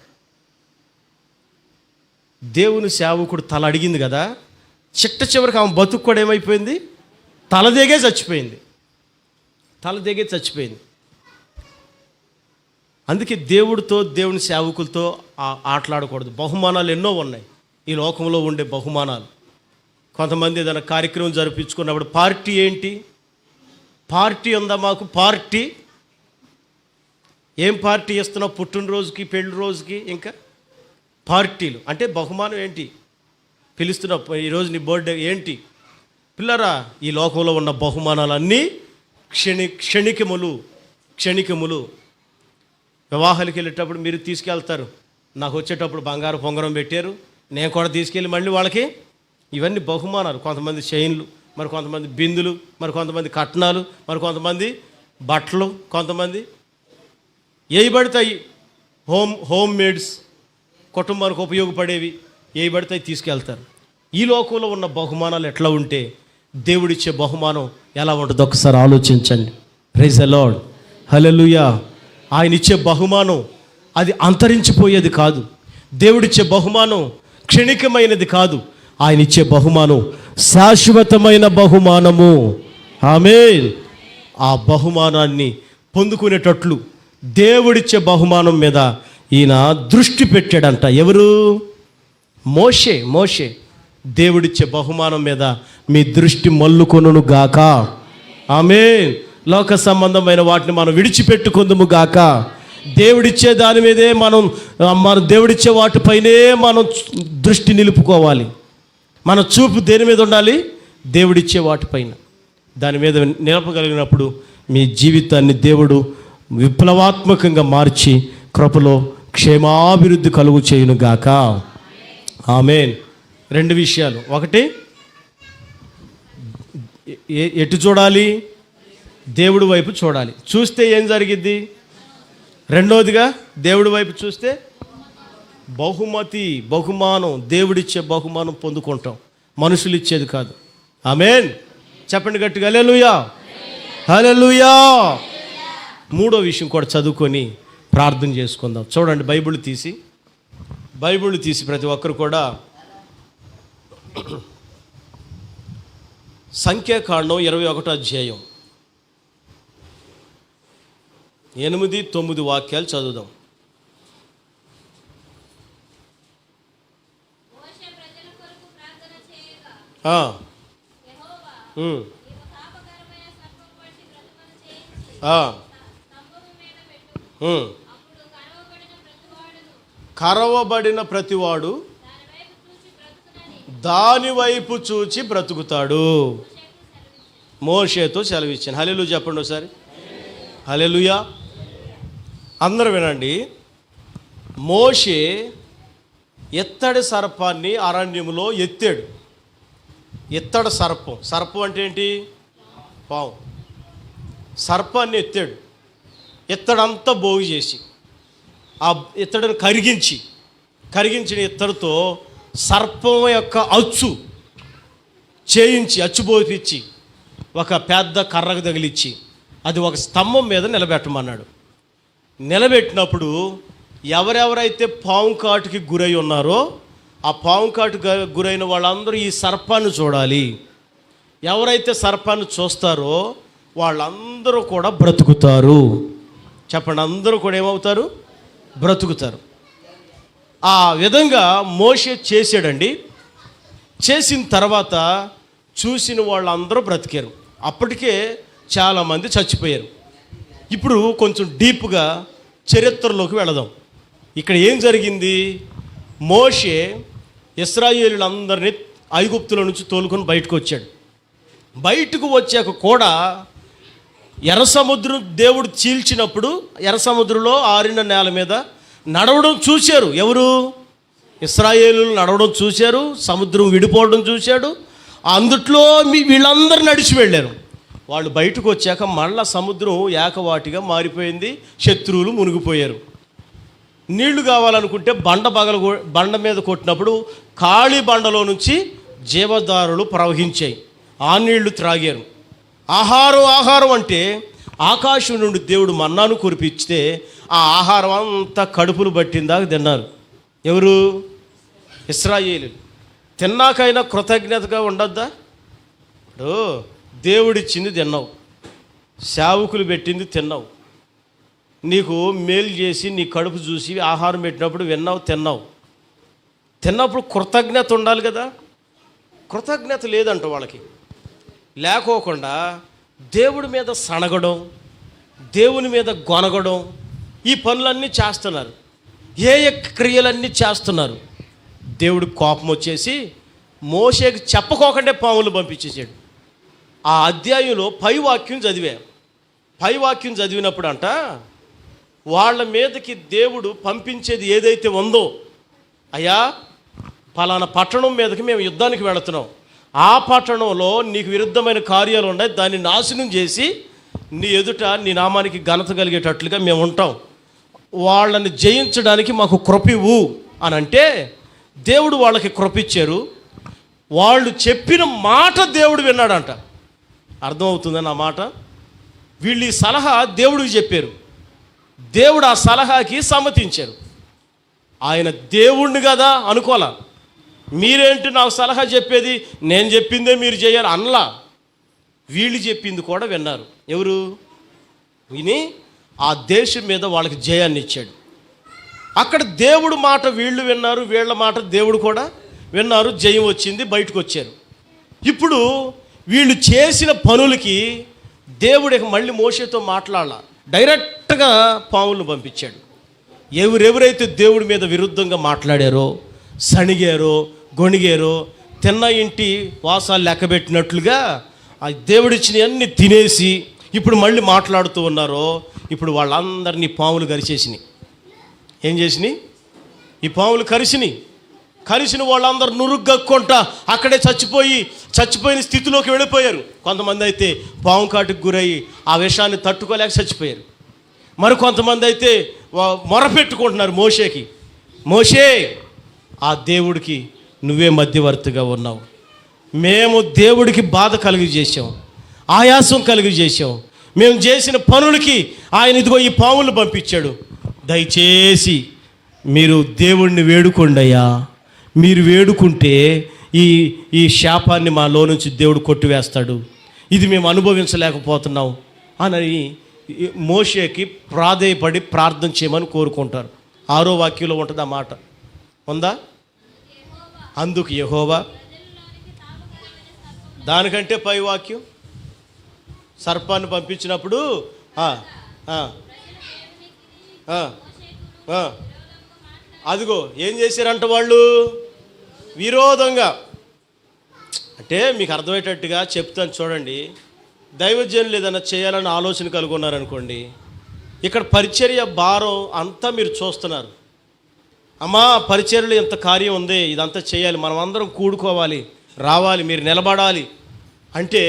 దేవుని సేవకుడు తల అడిగింది కదా, చిట్ట చివరికి ఆమె బతుకు కూడా ఏమైపోయింది, తల దిగే చచ్చిపోయింది. తల దిగే చచ్చిపోయింది. అందుకే దేవుడితో దేవుని సేవకులతో ఆటలాడకూడదు. బహుమానాలు ఎన్నో ఉన్నాయి ఈ లోకంలో ఉండే బహుమానాలు. కొంతమంది ఏదైనా కార్యక్రమం జరిపించుకున్నప్పుడు పార్టీ ఏంటి, పార్టీ ఉందా మాకు, పార్టీ ఏం పార్టీ ఇస్తున్నావు, పుట్టినరోజుకి పెళ్లి రోజుకి ఇంకా పార్టీలు అంటే బహుమానం ఏంటి, పిలుస్తున్నావు ఈరోజు నీ బర్త్డే ఏంటి. పిల్లరా, ఈ లోకంలో ఉన్న బహుమానాలన్నీ క్షణికములు. వివాహాలకు వెళ్ళేటప్పుడు మీరు తీసుకెళ్తారు, నాకు వచ్చేటప్పుడు బంగారు పొంగరం పెట్టారు, నేను కూడా తీసుకెళ్ళి మళ్ళీ వాళ్ళకి ఇవన్నీ బహుమానాలు. కొంతమంది చైన్లు, మరి కొంతమంది బిందులు, మరి కొంతమంది కట్నాలు, మరి కొంతమంది బట్టలు, కొంతమంది ఏవి పడతాయి హోమ్ మేడ్స్, కుటుంబానికి ఉపయోగపడేవి ఏవి పడతాయి తీసుకెళ్తారు. ఈ లోకంలో ఉన్న బహుమానాలు ఎట్లా ఉంటే దేవుడిచ్చే బహుమానం ఎలా ఉంటుందో ఒకసారి ఆలోచించండి. ప్రైజ్ ది లార్డ్, హల్లెలూయా. ఆయన ఇచ్చే బహుమానం అది అంతరించిపోయేది కాదు. దేవుడిచ్చే బహుమానం క్షణికమైనది కాదు. ఆయన ఇచ్చే బహుమానం శాశ్వతమైన బహుమానము. ఆమేన్. ఆ బహుమానాన్ని పొందుకునేటట్లు దేవుడిచ్చే బహుమానం మీద ఈయన దృష్టి పెట్టాడంట. ఎవరు? మోషే దేవుడిచ్చే బహుమానం మీద మీ దృష్టి మల్లుకొనును గాక. ఆమేన్. లోక సంబంధమైన వాటిని మనం విడిచిపెట్టుకుందుము గాక. దేవుడిచ్చే దాని మీదే మన దేవుడిచ్చే వాటిపైనే మనం దృష్టి నిలుపుకోవాలి. మన చూపు దేని మీద ఉండాలి? దేవుడిచ్చే వాటిపైన. దాని మీద నిలపగలిగినప్పుడు మీ జీవితాన్ని దేవుడు విప్లవాత్మకంగా మార్చి కృపలో క్షేమాభివృద్ధి కలుగు చేయును గాక. ఆమేన్. రెండు విషయాలు. ఒకటి, ఎటు చూడాలి? దేవుడి వైపు చూడాలి. చూస్తే ఏం జరిగిద్ది? రెండోదిగా దేవుడి వైపు చూస్తే బహుమానం, దేవుడిచ్చే బహుమానం పొందుకుంటాం, మనుషులు ఇచ్చేది కాదు. ఆమేన్. చెప్పండి గట్టిగా హల్లెలూయా, హల్లెలూయా. మూడో విషయం కూడా చదువుకొని ప్రార్థన చేసుకుందాం. చూడండి, బైబిల్ తీసి ప్రతి ఒక్కరు కూడా సంఖ్యాకాండం 21వ అధ్యాయం 8-9 వాక్యాలు చదువుదాం. కరవబడిన ప్రతివాడు దాని వైపు చూచి బ్రతుకుతాడు. మోషేతో సెలవిచ్చాను. హల్లెలూయా చెప్పండి ఒకసారి. హల్లెలూయా. అందరూ వినండి. మోషే ఎత్తడి సర్పాన్ని అరణ్యములో ఎత్తాడు. ఎత్తడి సర్పం అంటే ఏంటి? పాము. సర్పాన్ని ఎత్తాడు. ఎత్తడంతా బోగు చేసి ఆ ఇత్తడిని కరిగించిన ఇత్తడితో సర్పం యొక్క అచ్చు పోపించి ఒక పెద్ద కర్రకు తగిలిచ్చి అది ఒక స్తంభం మీద నిలబెట్టమన్నాడు. నిలబెట్టినప్పుడు ఎవరెవరైతే పాము కాటుకి గురై ఉన్నారో ఆ పాము కాటుకి గురైన వాళ్ళందరూ ఈ సర్పాన్ని చూడాలి. ఎవరైతే సర్పాన్ని చూస్తారో వాళ్ళందరూ కూడా బ్రతుకుతారు. చెప్పండి, అందరూ కూడా ఏమవుతారు? బ్రతుకుతారు. ఆ విధంగా మోషే చేసాడండి. చేసిన తర్వాత చూసిన వాళ్ళందరూ బ్రతికారు. అప్పటికే చాలామంది చచ్చిపోయారు. ఇప్పుడు కొంచెం డీప్గా చరిత్రలోకి వెళదాం. ఇక్కడ ఏం జరిగింది? మోషే ఇశ్రాయేలులందరినీ ఐగుప్తుల నుంచి తోలుకొని బయటకు వచ్చాడు. బయటకు వచ్చాక కూడా ఎర్ర సముద్రం దేవుడు చీల్చినప్పుడు ఎర్ర సముద్రంలో ఆరిన నేల మీద నడవడం చూశారు. ఎవరు? ఇశ్రాయేలు నడవడం చూశారు, సముద్రం విడిపోవడం చూశాడు. అందుట్లో వీళ్ళందరూ నడిచి వెళ్ళారు. వాళ్ళు బయటకు వచ్చాక మళ్ళా సముద్రం ఏకవాటిగా మారిపోయింది, శత్రువులు మునిగిపోయారు. నీళ్లు కావాలనుకుంటే బండ మీద కొట్టినప్పుడు ఖాళీ బండలో నుంచి జీవధారులు ప్రవహించాయి. ఆ నీళ్లు త్రాగారు. ఆహారం అంటే ఆకాశం నుండి దేవుడు మన్నాను కురిపిస్తే ఆ ఆహారం అంతా కడుపులు పట్టిందాక తిన్నారు. ఎవరు? ఇశ్రాయేలు. తిన్నాకైనా కృతజ్ఞతగా ఉండొద్దా? ఇప్పుడు దేవుడిచ్చింది తిన్నావు, సేవకులు పెట్టింది తిన్నావు, నీకు మేలు చేసి నీ కడుపు చూసి ఆహారం పెట్టినప్పుడు విన్నావు, తిన్నప్పుడు కృతజ్ఞత ఉండాలి కదా. కృతజ్ఞత లేదంట వాళ్ళకి. లేకోకుండా దేవుడి మీద సనగడం, దేవుని మీద గొనగడం, ఈ పనులన్నీ చేస్తున్నారు, ఏ క్రియలన్నీ చేస్తున్నారు. దేవుడి కోపం వచ్చేసి మోషేకి చెప్పకోకుండా పాములు పంపించేసాడు. ఆ అధ్యాయంలో పై వాక్యం చదివినప్పుడు అంట వాళ్ళ మీదకి దేవుడు పంపించేది ఏదైతే ఉందో, అయ్యా పలానా పట్టణం మీదకి మేము యుద్ధానికి వెళుతున్నాం, ఆ పట్టణంలో నీకు విరుద్ధమైన కార్యాలు ఉన్నాయి, దాన్ని నాశనం చేసి నీ ఎదుట నీ నామానికి ఘనత కలిగేటట్లుగా మేము ఉంటాం, వాళ్ళని జయించడానికి మాకు కృపివ్వు అని అంటే దేవుడు వాళ్ళకి కృపిచ్చారు. వాళ్ళు చెప్పిన మాట దేవుడు విన్నాడంట. అర్థమవుతుందని ఆ మాట. వీళ్ళు ఈ సలహా దేవుడికి చెప్పారు, దేవుడు ఆ సలహాకి సమ్మతించారు. ఆయన దేవుణ్ణి కదా అనుకోలా. మీరేంటి నాకు సలహా చెప్పేది, నేను చెప్పిందే మీరు చేయాలి అనలా. వీళ్ళు చెప్పింది కూడా విన్నారు. ఎవరు? విని ఆ దేశం మీద వాళ్ళకి జయాన్ని ఇచ్చాడు. అక్కడ దేవుడు మాట వీళ్ళు విన్నారు, వీళ్ళ మాట దేవుడు కూడా విన్నారు, జయం వచ్చింది, బయటకు వచ్చారు. ఇప్పుడు వీళ్ళు చేసిన పనులకి దేవుడికి మళ్ళీ మోషేతో మాట్లాడాల, డైరెక్ట్గా పాములను పంపించాడు. ఎవరెవరైతే దేవుడి మీద విరుద్ధంగా మాట్లాడారో, సణిగారో, గొణిగారో, తిన్న ఇంటి వాసాలు లెక్కబెట్టినట్లుగా ఆ దేవుడిచ్చిన అన్ని తినేసి ఇప్పుడు మళ్ళీ మాట్లాడుతూ ఉన్నారో, ఇప్పుడు వాళ్ళందరినీ పాములు కరిచేసినాయి. ఏం చేసినాయి? ఈ పాములు కరిసిన వాళ్ళందరూ నురుగ్గక్కుంటా అక్కడే చచ్చిపోయిన స్థితిలోకి వెళ్ళిపోయారు. కొంతమంది అయితే పాము కాటుకు గురయ్యి ఆ విషాన్ని తట్టుకోలేక చచ్చిపోయారు. మరి కొంతమంది అయితే మొరపెట్టుకుంటున్నారు మోషేకి, మోషే ఆ దేవుడికి నువ్వే మధ్యవర్తిగా ఉన్నావు, మేము దేవుడికి బాధ కలిగజేసాం, ఆయాసం కలిగజేసాం, మేము చేసిన పనులకి ఆయన ఇదిగో ఈ పాములు పంపించాడు, దయచేసి మీరు దేవుణ్ణి వేడుకోండి అయ్యా, మీరు వేడుకుంటే ఈ శాపాన్ని మాలో నుంచి దేవుడు కొట్టివేస్తాడు, ఇది మేము అనుభవించలేకపోతున్నాం అని మోషేకి ప్రాధేయపడి ప్రార్థన చేయమని కోరుకుంటారు. 6వ వాక్యంలో ఉంటుంది ఆ మాట, ఉందా? అందుకు యెహోవా, దానికంటే పై వాక్యం, సర్పాన్ని పంపించినప్పుడు అదిగో ఏం చేశారంట వాళ్ళు విరోధంగా. అంటే మీకు అర్థమయ్యేటట్టుగా చెప్తాను చూడండి. దైవజనులు ఏదైనా చేయాలని ఆలోచన కలుగున్నారనుకోండి, ఇక్కడ పరిచర్య భారం అంతా మీరు చూస్తున్నారు. అమ్మా పరిచర్యలో ఎంత కార్యం ఉంది, ఇదంతా చేయాలి, మనం అందరం కూడుకోవాలి, రావాలి, మీరు నిలబడాలి అంటే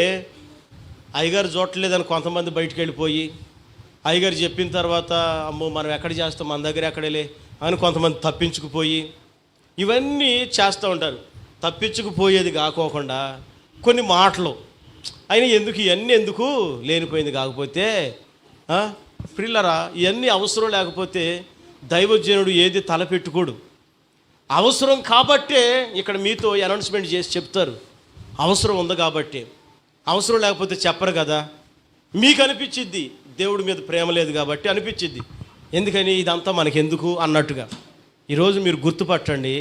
అయ్యగారు చూడలేదని కొంతమంది బయటికి వెళ్ళిపోయి, అయ్యగారు చెప్పిన తర్వాత అమ్మో మనం ఎక్కడ చేస్తాం, మన దగ్గర ఎక్కడలే అని కొంతమంది తప్పించుకుపోయి ఇవన్నీ చేస్తూ ఉంటారు. తప్పించుకుపోయేది కాకోకుండా కొన్ని మాటలు అయినా ఎందుకు, ఇవన్నీ ఎందుకు, లేనిపోయింది కాకపోతే ప్రిల్లరా, ఇవన్నీ అవసరం లేకపోతే దైవజనుడు ఏది తలపెట్టుకోడు. అవసరం కాబట్టే ఇక్కడ మీతో అనౌన్స్మెంట్ చేసి చెప్తారు, అవసరం ఉంది కాబట్టి. అవసరం లేకపోతే చెప్పరు కదా. మీకు అనిపించిద్ది దేవుడి మీద ప్రేమ లేదు కాబట్టి అనిపించిద్ది, ఎందుకని ఇదంతా మనకెందుకు అన్నట్టుగా. ఈరోజు మీరు గుర్తుపట్టండి,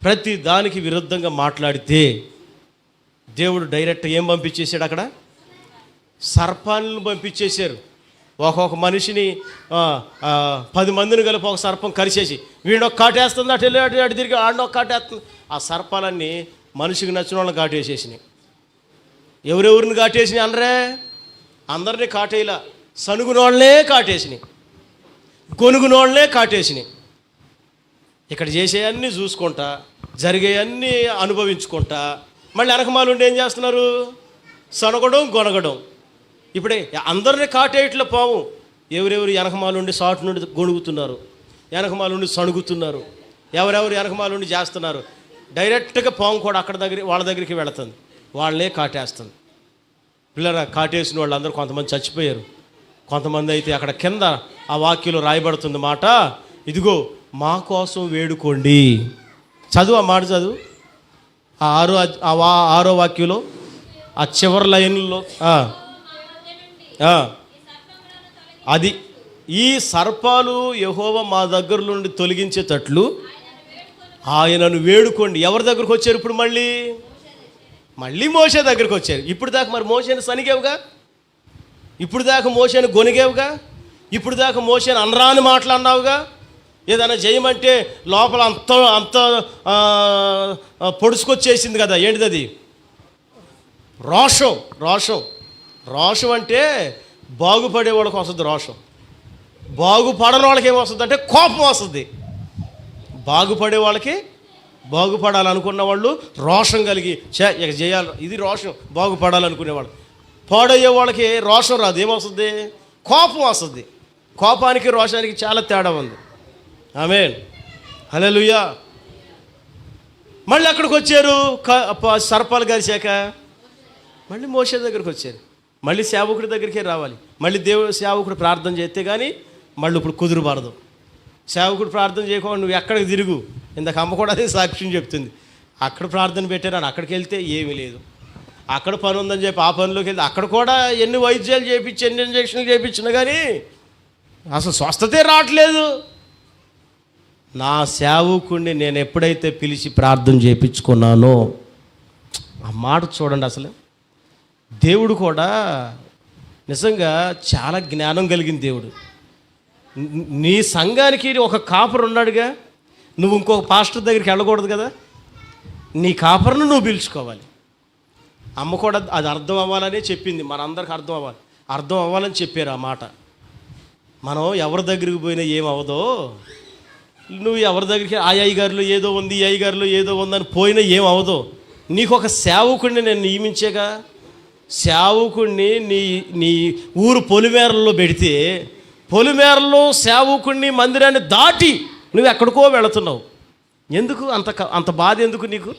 ప్రతి దానికి విరుద్ధంగా మాట్లాడితే దేవుడు డైరెక్ట్ ఏం పంపించేశాడు, అక్కడ సర్పాలను పంపించేశారు. ఒక్కొక్క మనిషిని 10 మందిని కలిపి ఒక సర్పం కరిచేసి వీడు ఒక కాటేస్తుంది, అటు తిరిగి ఆడిన ఒక కాటేస్తుంది. ఆ సర్పాలన్నీ మనిషికి నచ్చిన వాళ్ళని కాటేసేసినాయి. ఎవరెవరిని కాటేసినాయి అనరే, అందరినీ కాటేలా, సనుగునోళ్ళనే కాటేసినాయి, కొనుగునోళ్ళనే కాటేసినాయి. ఇక్కడ చేసేవన్నీ చూసుకుంటా, జరిగేవన్నీ అనుభవించుకుంటా, మళ్ళీ వెనకమాలుండి ఏం చేస్తున్నారు? సనగడం, గొనగడం. ఇప్పుడే అందరినీ కాటేయట్లో పాము. ఎవరెవరు వెనకమాలుండి సాటు నుండి గొణుగుతున్నారు, వెనకమాలుండి సణుగుతున్నారు, ఎవరెవరు వెనకమాలుండి చేస్తున్నారు. డైరెక్ట్గా పాము కూడా వాళ్ళ దగ్గరికి వెళుతుంది, వాళ్ళనే కాటేస్తుంది. పిల్లరా, కాటేసిన వాళ్ళందరూ కొంతమంది చచ్చిపోయారు. కొంతమంది అయితే అక్కడ కింద ఆ వాక్యంలో రాయబడుతుంది మాట, ఇదిగో మా కోసం వేడుకోండి. చదువు ఆ మాట, చదువు ఆరో వాక్యంలో ఆ చివరి లైన్లో అది, ఈ సర్పాలు యెహోవా మా దగ్గర నుండి తొలగించేటట్లు ఆయనను వేడుకోండి. ఎవరి దగ్గరకు వచ్చారు ఇప్పుడు? మళ్ళీ మోషే దగ్గరికి వచ్చారు. ఇప్పుడు దాకా మరి మోషేని సనిగేవుగా, ఇప్పుడు దాకా మోషేని గొనిగేవుగా, ఇప్పుడు దాకా మోషేని అనరాని మాట్లాడినావుగా. ఏదైనా చేయమంటే లోపల అంత పొడుచుకొచ్చేసింది కదా. ఏంటిది అది? రోషం. రోషం రోషం అంటే బాగుపడే వాళ్ళకి వస్తుంది రోషం. బాగుపడని వాళ్ళకి ఏమొస్తుంది అంటే కోపం వస్తుంది. బాగుపడే వాళ్ళకి, బాగుపడాలనుకున్న వాళ్ళు రోషం కలిగి ఇక చేయాలి, ఇది రోషం. బాగుపడాలనుకునేవాళ్ళు. పాడయ్యే వాళ్ళకి రోషం రాదు, ఏమొస్తుంది? కోపం వస్తుంది. కోపానికి రోషానికి చాలా తేడా ఉంది. ఆమేన్, హల్లెలూయా. మళ్ళీ అక్కడికి వచ్చారు, సర్పాలు గరిచాక మళ్ళీ మోషే దగ్గరికి వచ్చారు. మళ్ళీ సేవకుడి దగ్గరికే రావాలి. మళ్ళీ దేవుడు సేవకుడు ప్రార్థన చేస్తే కానీ మళ్ళీ ఇప్పుడు కుదురుబారదు. సేవకుడు ప్రార్థన చేయకుండా నువ్వు ఎక్కడికి తిరుగు. ఇందాక అమ్మ కూడా అదే సాక్ష్యం చెప్తుంది. అక్కడ ప్రార్థన పెట్టారని అక్కడికి వెళ్తే ఏమీ లేదు. అక్కడ పని ఉందని చెప్పి ఆ పనిలోకి వెళ్తే అక్కడ కూడా ఎన్ని వైద్యాలు చేయించి, ఎన్ని ఇంజక్షన్లు చేయించినా కానీ అసలు స్వస్థతే రావట్లేదు. నా సేవకుడిని నేను ఎప్పుడైతే పిలిచి ప్రార్థన చేయించుకున్నానో, ఆ మాట చూడండి. అసలు దేవుడు కూడా నిజంగా చాలా జ్ఞానం కలిగిన దేవుడు. నీ సంఘానికి ఒక కాపరు ఉన్నాడుగా, నువ్వు ఇంకొక పాస్టర్ దగ్గరికి వెళ్ళకూడదు కదా. నీ కాపర్ను నువ్వు పిలుచుకోవాలి. అమ్మ కూడా అది అర్థం అవ్వాలనే చెప్పింది, మనందరికి అర్థం అవ్వాలని చెప్పారు ఆ మాట. మనం ఎవరి దగ్గరికి పోయినా ఏమవదో, నువ్వు ఎవరి దగ్గరికి ఆ అయ్యగారిలో ఏదో ఉంది, ఈ అయ్యగారిలో ఏదో ఉందని పోయినా ఏమవదో. నీకు ఒక సేవకుడిని నేను నియమించేగా. సేవకుడిని నీ ఊరు పొలిమేరల్లో పెడితే, పొలిమేరలో సేవకుడిని మందిరాన్ని దాటి నువ్వు ఎక్కడికో వెళుతున్నావు. ఎందుకు అంత బాధ? ఎందుకు నీకు?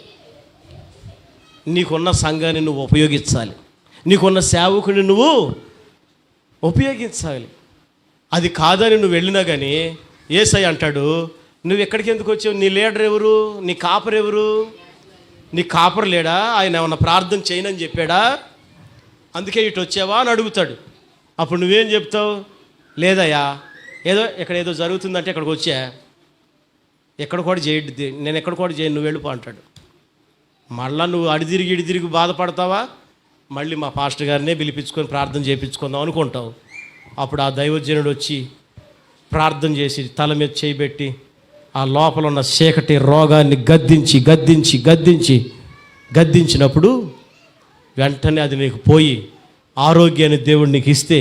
నీకున్న సంఘాన్ని నువ్వు ఉపయోగించాలి, నీకున్న సేవకుడిని నువ్వు ఉపయోగించాలి. అది కాదని నువ్వు వెళ్ళినా కానీ యేసయ్య అంటాడు, నువ్వు ఎక్కడికి ఎందుకు వచ్చావు? నీ లీడర్ ఎవరు? నీ కాపర్ ఎవరు? నీ కాపర్ లేడా? ఆయన ఏమన్నా ప్రార్థన చేయనని చెప్పాడా? అందుకే ఇటు వచ్చావా అని అడుగుతాడు. అప్పుడు నువ్వేం చెప్తావు? లేదయ్యా, ఇక్కడ ఏదో జరుగుతుందంటే ఇక్కడికి వచ్చా, ఎక్కడ కూడా చేయడు, నేను ఎక్కడ కూడా చేయను, నువ్వు వెళ్ళిపో అంటాడు. మళ్ళీ నువ్వు ఇడి తిరిగి బాధపడతావా? మళ్ళీ మా పాస్టర్ గారినే పిలిపించుకొని ప్రార్థన చేయించుకుందాం అనుకుంటావు. అప్పుడు ఆ దైవజనుడు వచ్చి ప్రార్థన చేసి తల మీద చేయబెట్టి ఆ లోపల ఉన్న చీకటి రోగాన్ని గద్దించినప్పుడు వెంటనే అది నీకు పోయి ఆరోగ్యాన్ని దేవుడు నీకు ఇస్తే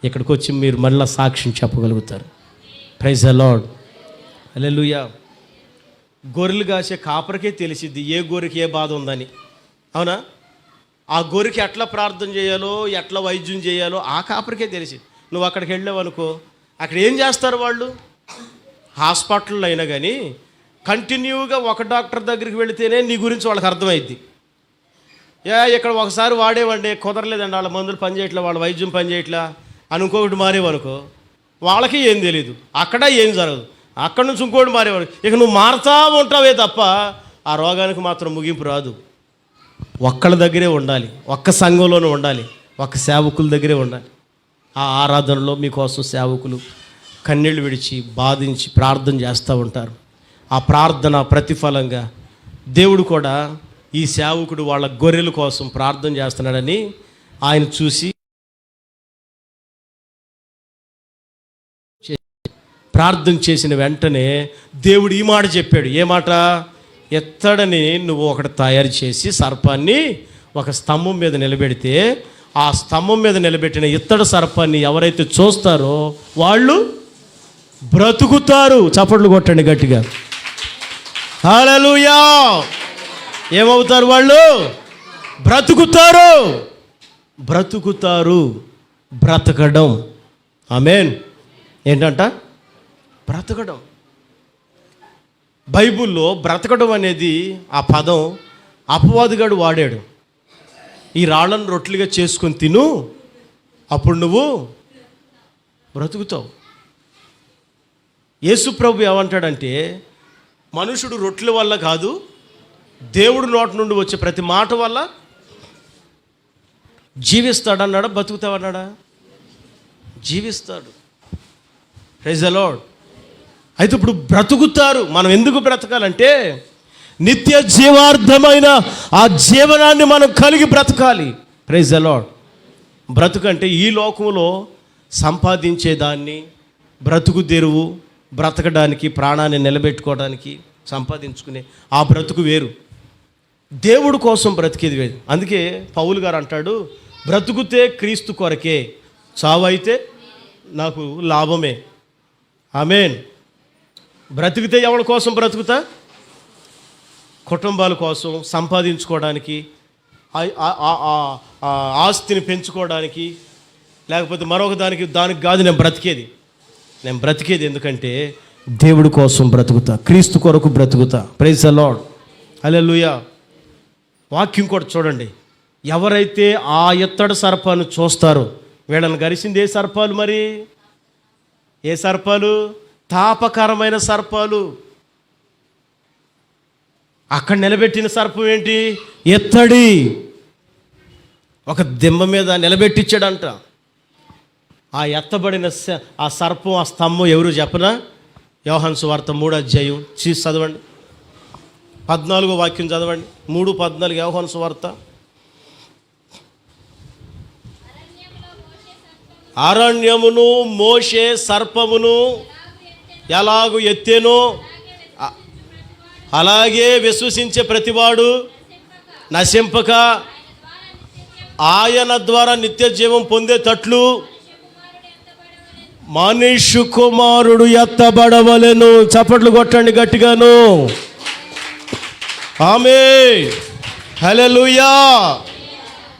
ఇక్కడికి వచ్చి మీరు మళ్ళీ సాక్ష్యం చెప్పగలుగుతారు. ప్రైజ్ ద లార్డ్, హల్లెలూయా. గొర్రెలు కాసే కాపరికే తెలిసిద్ది ఏ గొర్రెకి ఏ బాధ ఉందని, అవునా? ఆ గొర్రెకి ఎట్లా ప్రార్థన చేయాలో, ఎట్లా వైద్యం చేయాలో ఆ కాపరికే తెలిసి. నువ్వు అక్కడికి వెళ్ళావు అనుకో, అక్కడ ఏం చేస్తారు వాళ్ళు? హాస్పిటల్లో అయినా కానీ కంటిన్యూగా ఒక డాక్టర్ దగ్గరికి వెళితేనే నీ గురించి వాళ్ళకి అర్థమైద్ది. ఇక్కడ ఒకసారి వాడేవండి, కుదరలేదండి, వాళ్ళ మందులు పనిచేయట్లా, వాళ్ళ వైద్యం పనిచేయట్లా అని ఇంకొకటి మారేవనుకో, వాళ్ళకి ఏం తెలియదు, అక్కడ ఏం జరగదు. అక్కడి నుంచి ఇంకోటి మారేవాడు, ఇక నువ్వు మారుతా ఉంటావే తప్ప ఆ రోగానికి మాత్రం ముగింపు రాదు. ఒక్కళ్ళ దగ్గరే ఉండాలి, ఒక్క సంఘంలోనే ఉండాలి, ఒక్క సేవకుల దగ్గరే ఉండాలి. ఆ ఆరాధనలో మీకోసం సేవకులు కన్నీళ్ళు విడిచి బాధించి ప్రార్థన చేస్తూ ఉంటారు. ఆ ప్రార్థన ప్రతిఫలంగా దేవుడు కూడా ఈ సేవకుడు వాళ్ళ గొర్రెల కోసం ప్రార్థన చేస్తున్నాడని ఆయన చూసి ప్రార్థన చేసిన వెంటనే దేవుడు ఈ మాట చెప్పాడు. ఏ మాట? ఎత్తడని నువ్వు ఒకటి తయారు చేసి సర్పాన్ని ఒక స్తంభం మీద నిలబెడితే ఆ స్తంభం మీద నిలబెట్టిన ఇత్తడి సర్పాన్ని ఎవరైతే చూస్తారో వాళ్ళు బ్రతుకుతారు. చప్పట్లు కొట్టండి గట్టిగా. హల్లెలూయా. ఏమవుతారు వాళ్ళు? బ్రతుకుతారు. బ్రతుకుతారు. బ్రతకడం. ఆమేన్. ఏంటంట? బ్రతకడం. బైబిల్లో బ్రతకడం అనేది ఆ పదం అపవాదిగాడు వాడాడు. ఈ రాళ్ళను రొట్టెలుగా చేసుకొని తిను, అప్పుడు నువ్వు బ్రతుకుతావు. యేసు ప్రభు ఏమంటాడంటే, మనుషుడు రొట్టెల వల్ల కాదు, దేవుడు నోటి నుండి వచ్చే ప్రతి మాట వల్ల జీవిస్తాడన్నాడా, బతుకుతావన్నాడా? జీవిస్తాడు. Praise the Lord. అయితే ఇప్పుడు బ్రతుకుతారు. మనం ఎందుకు బ్రతకాలంటే నిత్య జీవార్థమైన ఆ జీవనాన్ని మనం కలిగి బ్రతకాలి. Praise the lord. బ్రతుకంటే ఈ లోకంలో సంపాదించేదాన్ని, బ్రతుకు తెరువు, బ్రతకడానికి, ప్రాణాన్ని నిలబెట్టుకోవడానికి సంపాదించుకునే ఆ బ్రతుకు వేరు, దేవుడు కోసం బ్రతికేది వేరు. అందుకే పౌలు గారు అంటాడు, బ్రతుకుతే క్రీస్తు కొరకే, చావైతే నాకు లాభమే. ఆమేన్. బ్రతికితే ఎవరి కోసం బ్రతుకుతా? కుటుంబాల కోసం, సంపాదించుకోవడానికి, ఆస్తిని పెంచుకోవడానికి, లేకపోతే మరొక దానికి కాదు నేను బ్రతికేది. నేను బ్రతికేది ఎందుకంటే దేవుడి కోసం బ్రతుకుతా, క్రీస్తు కొరకు బ్రతుకుతా. Praise the Lord. హల్లెలూయా. వాక్యం కూడా చూడండి. ఎవరైతే ఆ ఎత్తడి సర్పాన్ని చూస్తారో, వీళ్ళని గరిసింది ఏ సర్పాలు? మరి ఏ సర్పాలు? తాపకరమైన సర్పాలు. అక్కడ నిలబెట్టిన సర్పం ఏంటి? ఎత్తడి. ఒక దిమ్మ మీద నిలబెట్టించాడంట. ఆ ఎత్తబడిన ఆ సర్పం, ఆ స్తంభం ఎవరు చెప్పనా? యోహాను సువార్త 3వ అధ్యాయం చదవండి, 14వ వాక్యం చదవండి. 3:14 యోహాను సువార్త. అరణ్యమును మోషే సర్పమును ఎలాగు ఎత్తేనో అలాగే విశ్వసించే ప్రతివాడు నశింపక ఆయన ద్వారా నిత్య జీవం పొందేటట్లు మనుష్య కుమారుడు ఎత్తబడవలెను. చప్పట్లు కొట్టండి గట్టిగాను. ఆమేన్. హల్లెలూయా.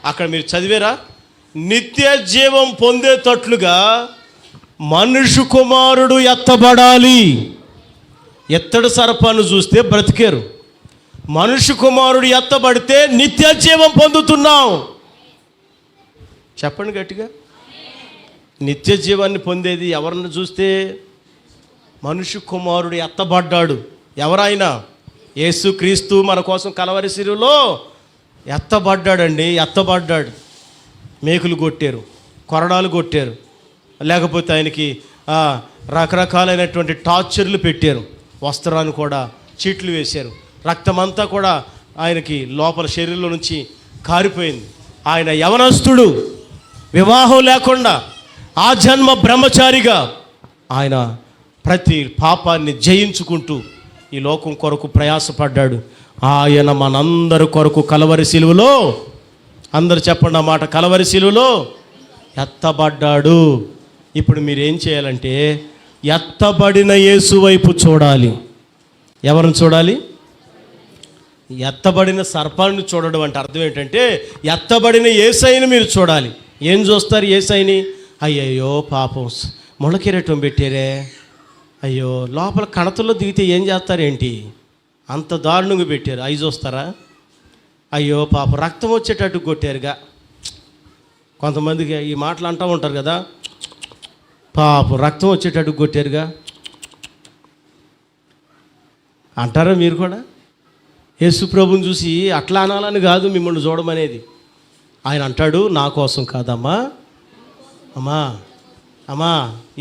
అక్కడ మీరు చదివారా? నిత్య జీవం పొందేటట్లుగా మనుష్య కుమారుడు ఎత్తబడాలి. ఎత్తడి సర్పాన్ని చూస్తే బ్రతికారు. మనుష్య కుమారుడు ఎత్తబడితే నిత్య జీవం పొందుతున్నాం. చెప్పండి గట్టిగా. నిత్య జీవాన్ని పొందేది ఎవరిని చూస్తే? మనుష్య కుమారుడు ఎత్తబడ్డాడు. ఎవరైనా? యేసు క్రీస్తు మన కోసం కలవరి శిలువలో ఎత్తబడ్డాడండి. ఎత్తబడ్డాడు. మేకులు కొట్టారు, కొరడాలు కొట్టారు, లేకపోతే ఆయనకి రకరకాలైనటువంటి టార్చర్లు పెట్టారు. వస్త్రాన్ని కూడా చీట్లు వేశారు. రక్తమంతా కూడా ఆయనకి లోపల శరీరంలో నుంచి కారిపోయింది. ఆయన యవనస్తుడు, వివాహం లేకుండా ఆ జన్మ బ్రహ్మచారిగా ఆయన ప్రతి పాపాన్ని జయించుకుంటూ ఈ లోకం కొరకు ప్రయాసపడ్డాడు. ఆయన మనందరి కొరకు కలవరి శిలువలో, అందరు చెప్పండి ఆ మాట, కలవరి శిలువలో ఎత్తబడ్డాడు. ఇప్పుడు మీరు ఏం చేయాలంటే ఎత్తబడిన యేసు వైపు చూడాలి. ఎవరిని చూడాలి? ఎత్తబడిన సర్పాన్ని చూడడం అంటే అర్థం ఏంటంటే ఎత్తబడిన యేసయ్యని మీరు చూడాలి. ఏం చూస్తారు యేసయ్యని? అయ్యయ్యో పాపం మొలకెరటం పెట్టారే, అయ్యో లోపల కణతల్లో దిగితే ఏం చేస్తారేంటి, అంత దారుణంగా పెట్టారు, అవి చూస్తారా? అయ్యో పాపం రక్తం వచ్చేటట్టు కొట్టారుగా. కొంతమందికి ఈ మాటలు అంటూ ఉంటారు కదా, పాపం రక్తం వచ్చేటట్టు కొట్టారుగా అంటారా మీరు కూడా? యేసు ప్రభుని చూసి అట్లా అనాలని కాదు మిమ్మల్ని చూడమనేది. ఆయన అంటాడు, నా కోసం కాదమ్మా, అమ్మా అమ్మా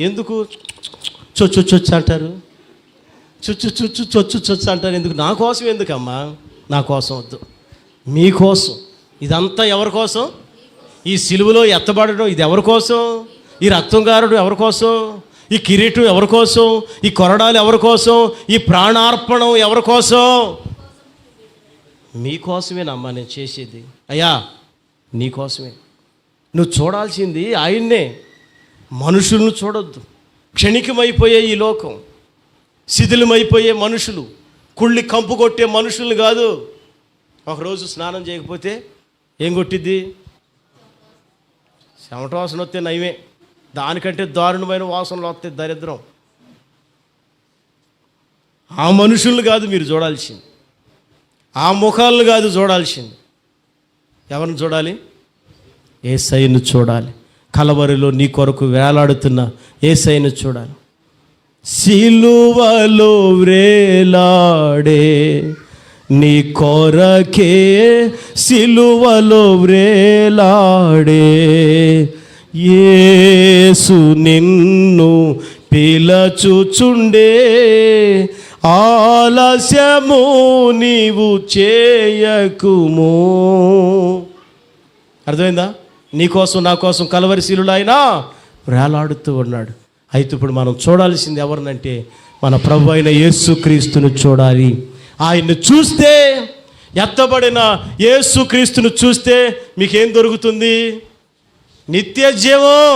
ఎందుకు చొచ్చు అంటారు, చొచ్చు అంటారు ఎందుకు? నా కోసం ఎందుకమ్మా? నా కోసం వద్దు, మీకోసం. ఇదంతా ఎవరి కోసం? ఈ సిలువలో ఎత్తబడడం ఇది ఎవరి కోసం? ఈ రక్తం గారడం ఎవరి కోసం? ఈ కిరీటం ఎవరి కోసం? ఈ కొరడాలు ఎవరి కోసం? ఈ ప్రాణార్పణం ఎవరి కోసం? మీకోసమేనమ్మా నేను చేసేది. అయ్యా నీకోసమే. నువ్వు చూడాల్సింది ఆయన్నే, మనుషులను చూడొద్దు. క్షణికమైపోయే ఈ లోకం, శిథిలమైపోయే మనుషులు, కుళ్ళి కంపు కొట్టే మనుషుల్ని కాదు. ఒకరోజు స్నానం చేయకపోతే ఏం కొట్టిద్ది? చెమట వాసన వస్తే నయమే, దానికంటే దారుణమైన వాసనలు వస్తే దరిద్రం. ఆ మనుషుల్ని కాదు మీరు చూడాల్సింది, ఆ ముఖాలను కాదు చూడాల్సింది. ఎవరిని చూడాలి? యేసయ్యను చూడాలి. కలవరిలో నీ కొరకు వేలాడుతున్న యేసయ్యను చూడాలి. సిలువలో వ్రేలాడే నీ కొరకే, సిలువలో వ్రేలాడే యేసు నిన్ను పిలచుచుండే, ఆలస్యము నీవు చేయకుము. అర్థమైందా? నీకోసం నా కోసం కలవరి శిలువలో ఆయన వేలాడుతూ ఉన్నాడు. అయితే ఇప్పుడు మనం చూడాల్సింది ఎవరినంటే మన ప్రభు అయిన యేసుక్రీస్తును చూడాలి. ఆయన్ని చూస్తే, ఎత్తబడిన యేసుక్రీస్తును చూస్తే మీకేం దొరుకుతుంది? నిత్య జీవం.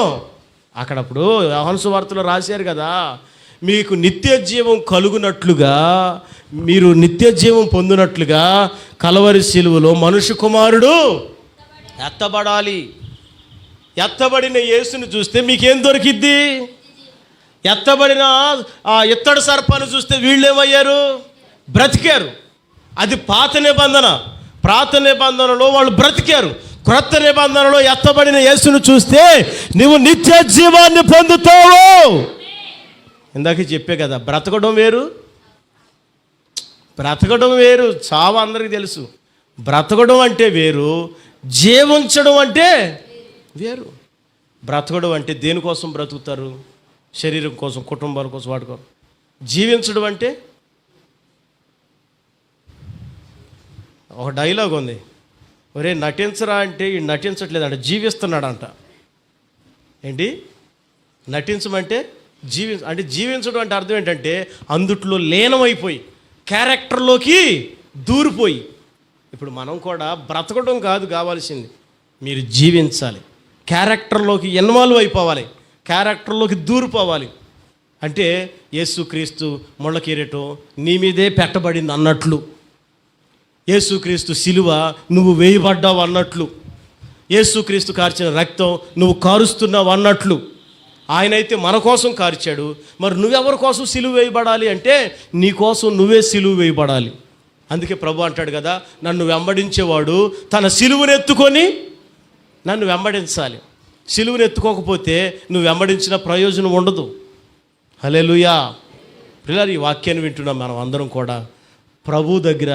అక్కడప్పుడు యోహాను సువార్తలో రాశారు కదా, మీకు నిత్య జీవం కలుగునట్లుగా, మీరు నిత్య జీవం పొందినట్లుగా కలవరి శిలువలో మనుష్య కుమారుడు ఎత్తబడాలి. ఎత్తబడిన యేసుని చూస్తే మీకేం దొరికిద్ది? ఎత్తబడిన ఆ ఇత్తడి సర్పాన్ని చూస్తే వీళ్ళేమయ్యారు? బ్రతికారు. అది పాత నిబంధన. పాత నిబంధనలో వాళ్ళు బ్రతికారు. క్రొత్త నిబంధనలో ఎత్తబడిన యేసును చూస్తే నువ్వు నిత్య జీవాన్ని పొందుతావు. ఇందాక చెప్పే కదా, బ్రతకడం వేరు, బ్రతకడం వేరు. చావు అందరికీ తెలుసు. బ్రతకడం అంటే వేరు, జీవించడం అంటే వేరు. బ్రతకడం అంటే దేనికోసం బ్రతుకుతారు? శరీరం కోసం, కుటుంబాల కోసం, వాడుకోరు. జీవించడం అంటే ఒక డైలాగ్ ఉంది, ఒరే నటించరా అంటే ఈ నటించట్లేదంట, జీవిస్తున్నాడంట. ఏంటి నటించమంటే? అంటే జీవించడం అంటే అర్థం ఏంటంటే అందుట్లో లీనమైపోయి, క్యారెక్టర్లోకి దూరిపోయి. ఇప్పుడు మనం కూడా బ్రతకడం కాదు కావాల్సింది, మీరు జీవించాలి. క్యారెక్టర్లోకి ఇన్వాల్వ్ అయిపోవాలి, క్యారెక్టర్లోకి దూరిపోవాలి. అంటే యేసుక్రీస్తు ముళ్ళ కిరీటం నీ మీదే పెట్టబడింది అన్నట్లు, యేసుక్రీస్తు సిలువ నువ్వు వేయబడ్డావు అన్నట్లు, యేసుక్రీస్తు కార్చిన రక్తం నువ్వు కారుస్తున్నావు అన్నట్లు. ఆయన అయితే మన కోసం కార్చాడు, మరి నువ్వెవరి కోసం సిలువ వేయబడాలి అంటే నీ కోసం నువ్వే సిలువ వేయబడాలి. అందుకే ప్రభు అంటాడు కదా, నన్ను వెంబడించేవాడు తన సిలువను ఎత్తుకొని నన్ను వెంబడించాలి. సిలువను ఎత్తుకోకపోతే నువ్వు వెంబడించిన ప్రయోజనం ఉండదు. హల్లెలూయా. పిల్లలు, ఈ వాక్యాన్ని వింటున్నాం మనం అందరం కూడా. ప్రభు దగ్గర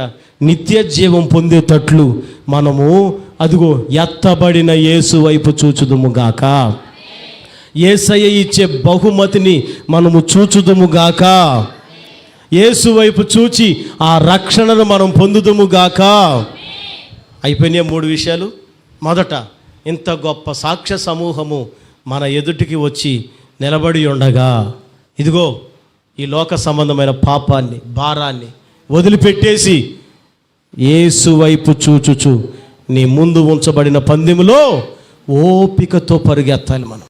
నిత్య జీవం పొందేటట్లు మనము అదిగో ఎత్తబడిన యేసు వైపు చూచుదుము గాక. యేసయ్య ఇచ్చే బహుమతిని మనము చూచుదుము గాక. యేసు వైపు చూచి ఆ రక్షణను మనం పొందుదుము గాక. అయిపోయినాయి 3 విషయాలు. మొదట, ఇంత గొప్ప సాక్ష్య సమూహము మన ఎదుటికి వచ్చి నిలబడి ఉండగా, ఇదిగో ఈ లోక సంబంధమైన పాపాన్ని, భారాన్ని వదిలిపెట్టేసి యేసు వైపు చూచుచు నీ ముందు ఉంచబడిన పందెములో ఓపికతో పరిగెత్తాలి మనం.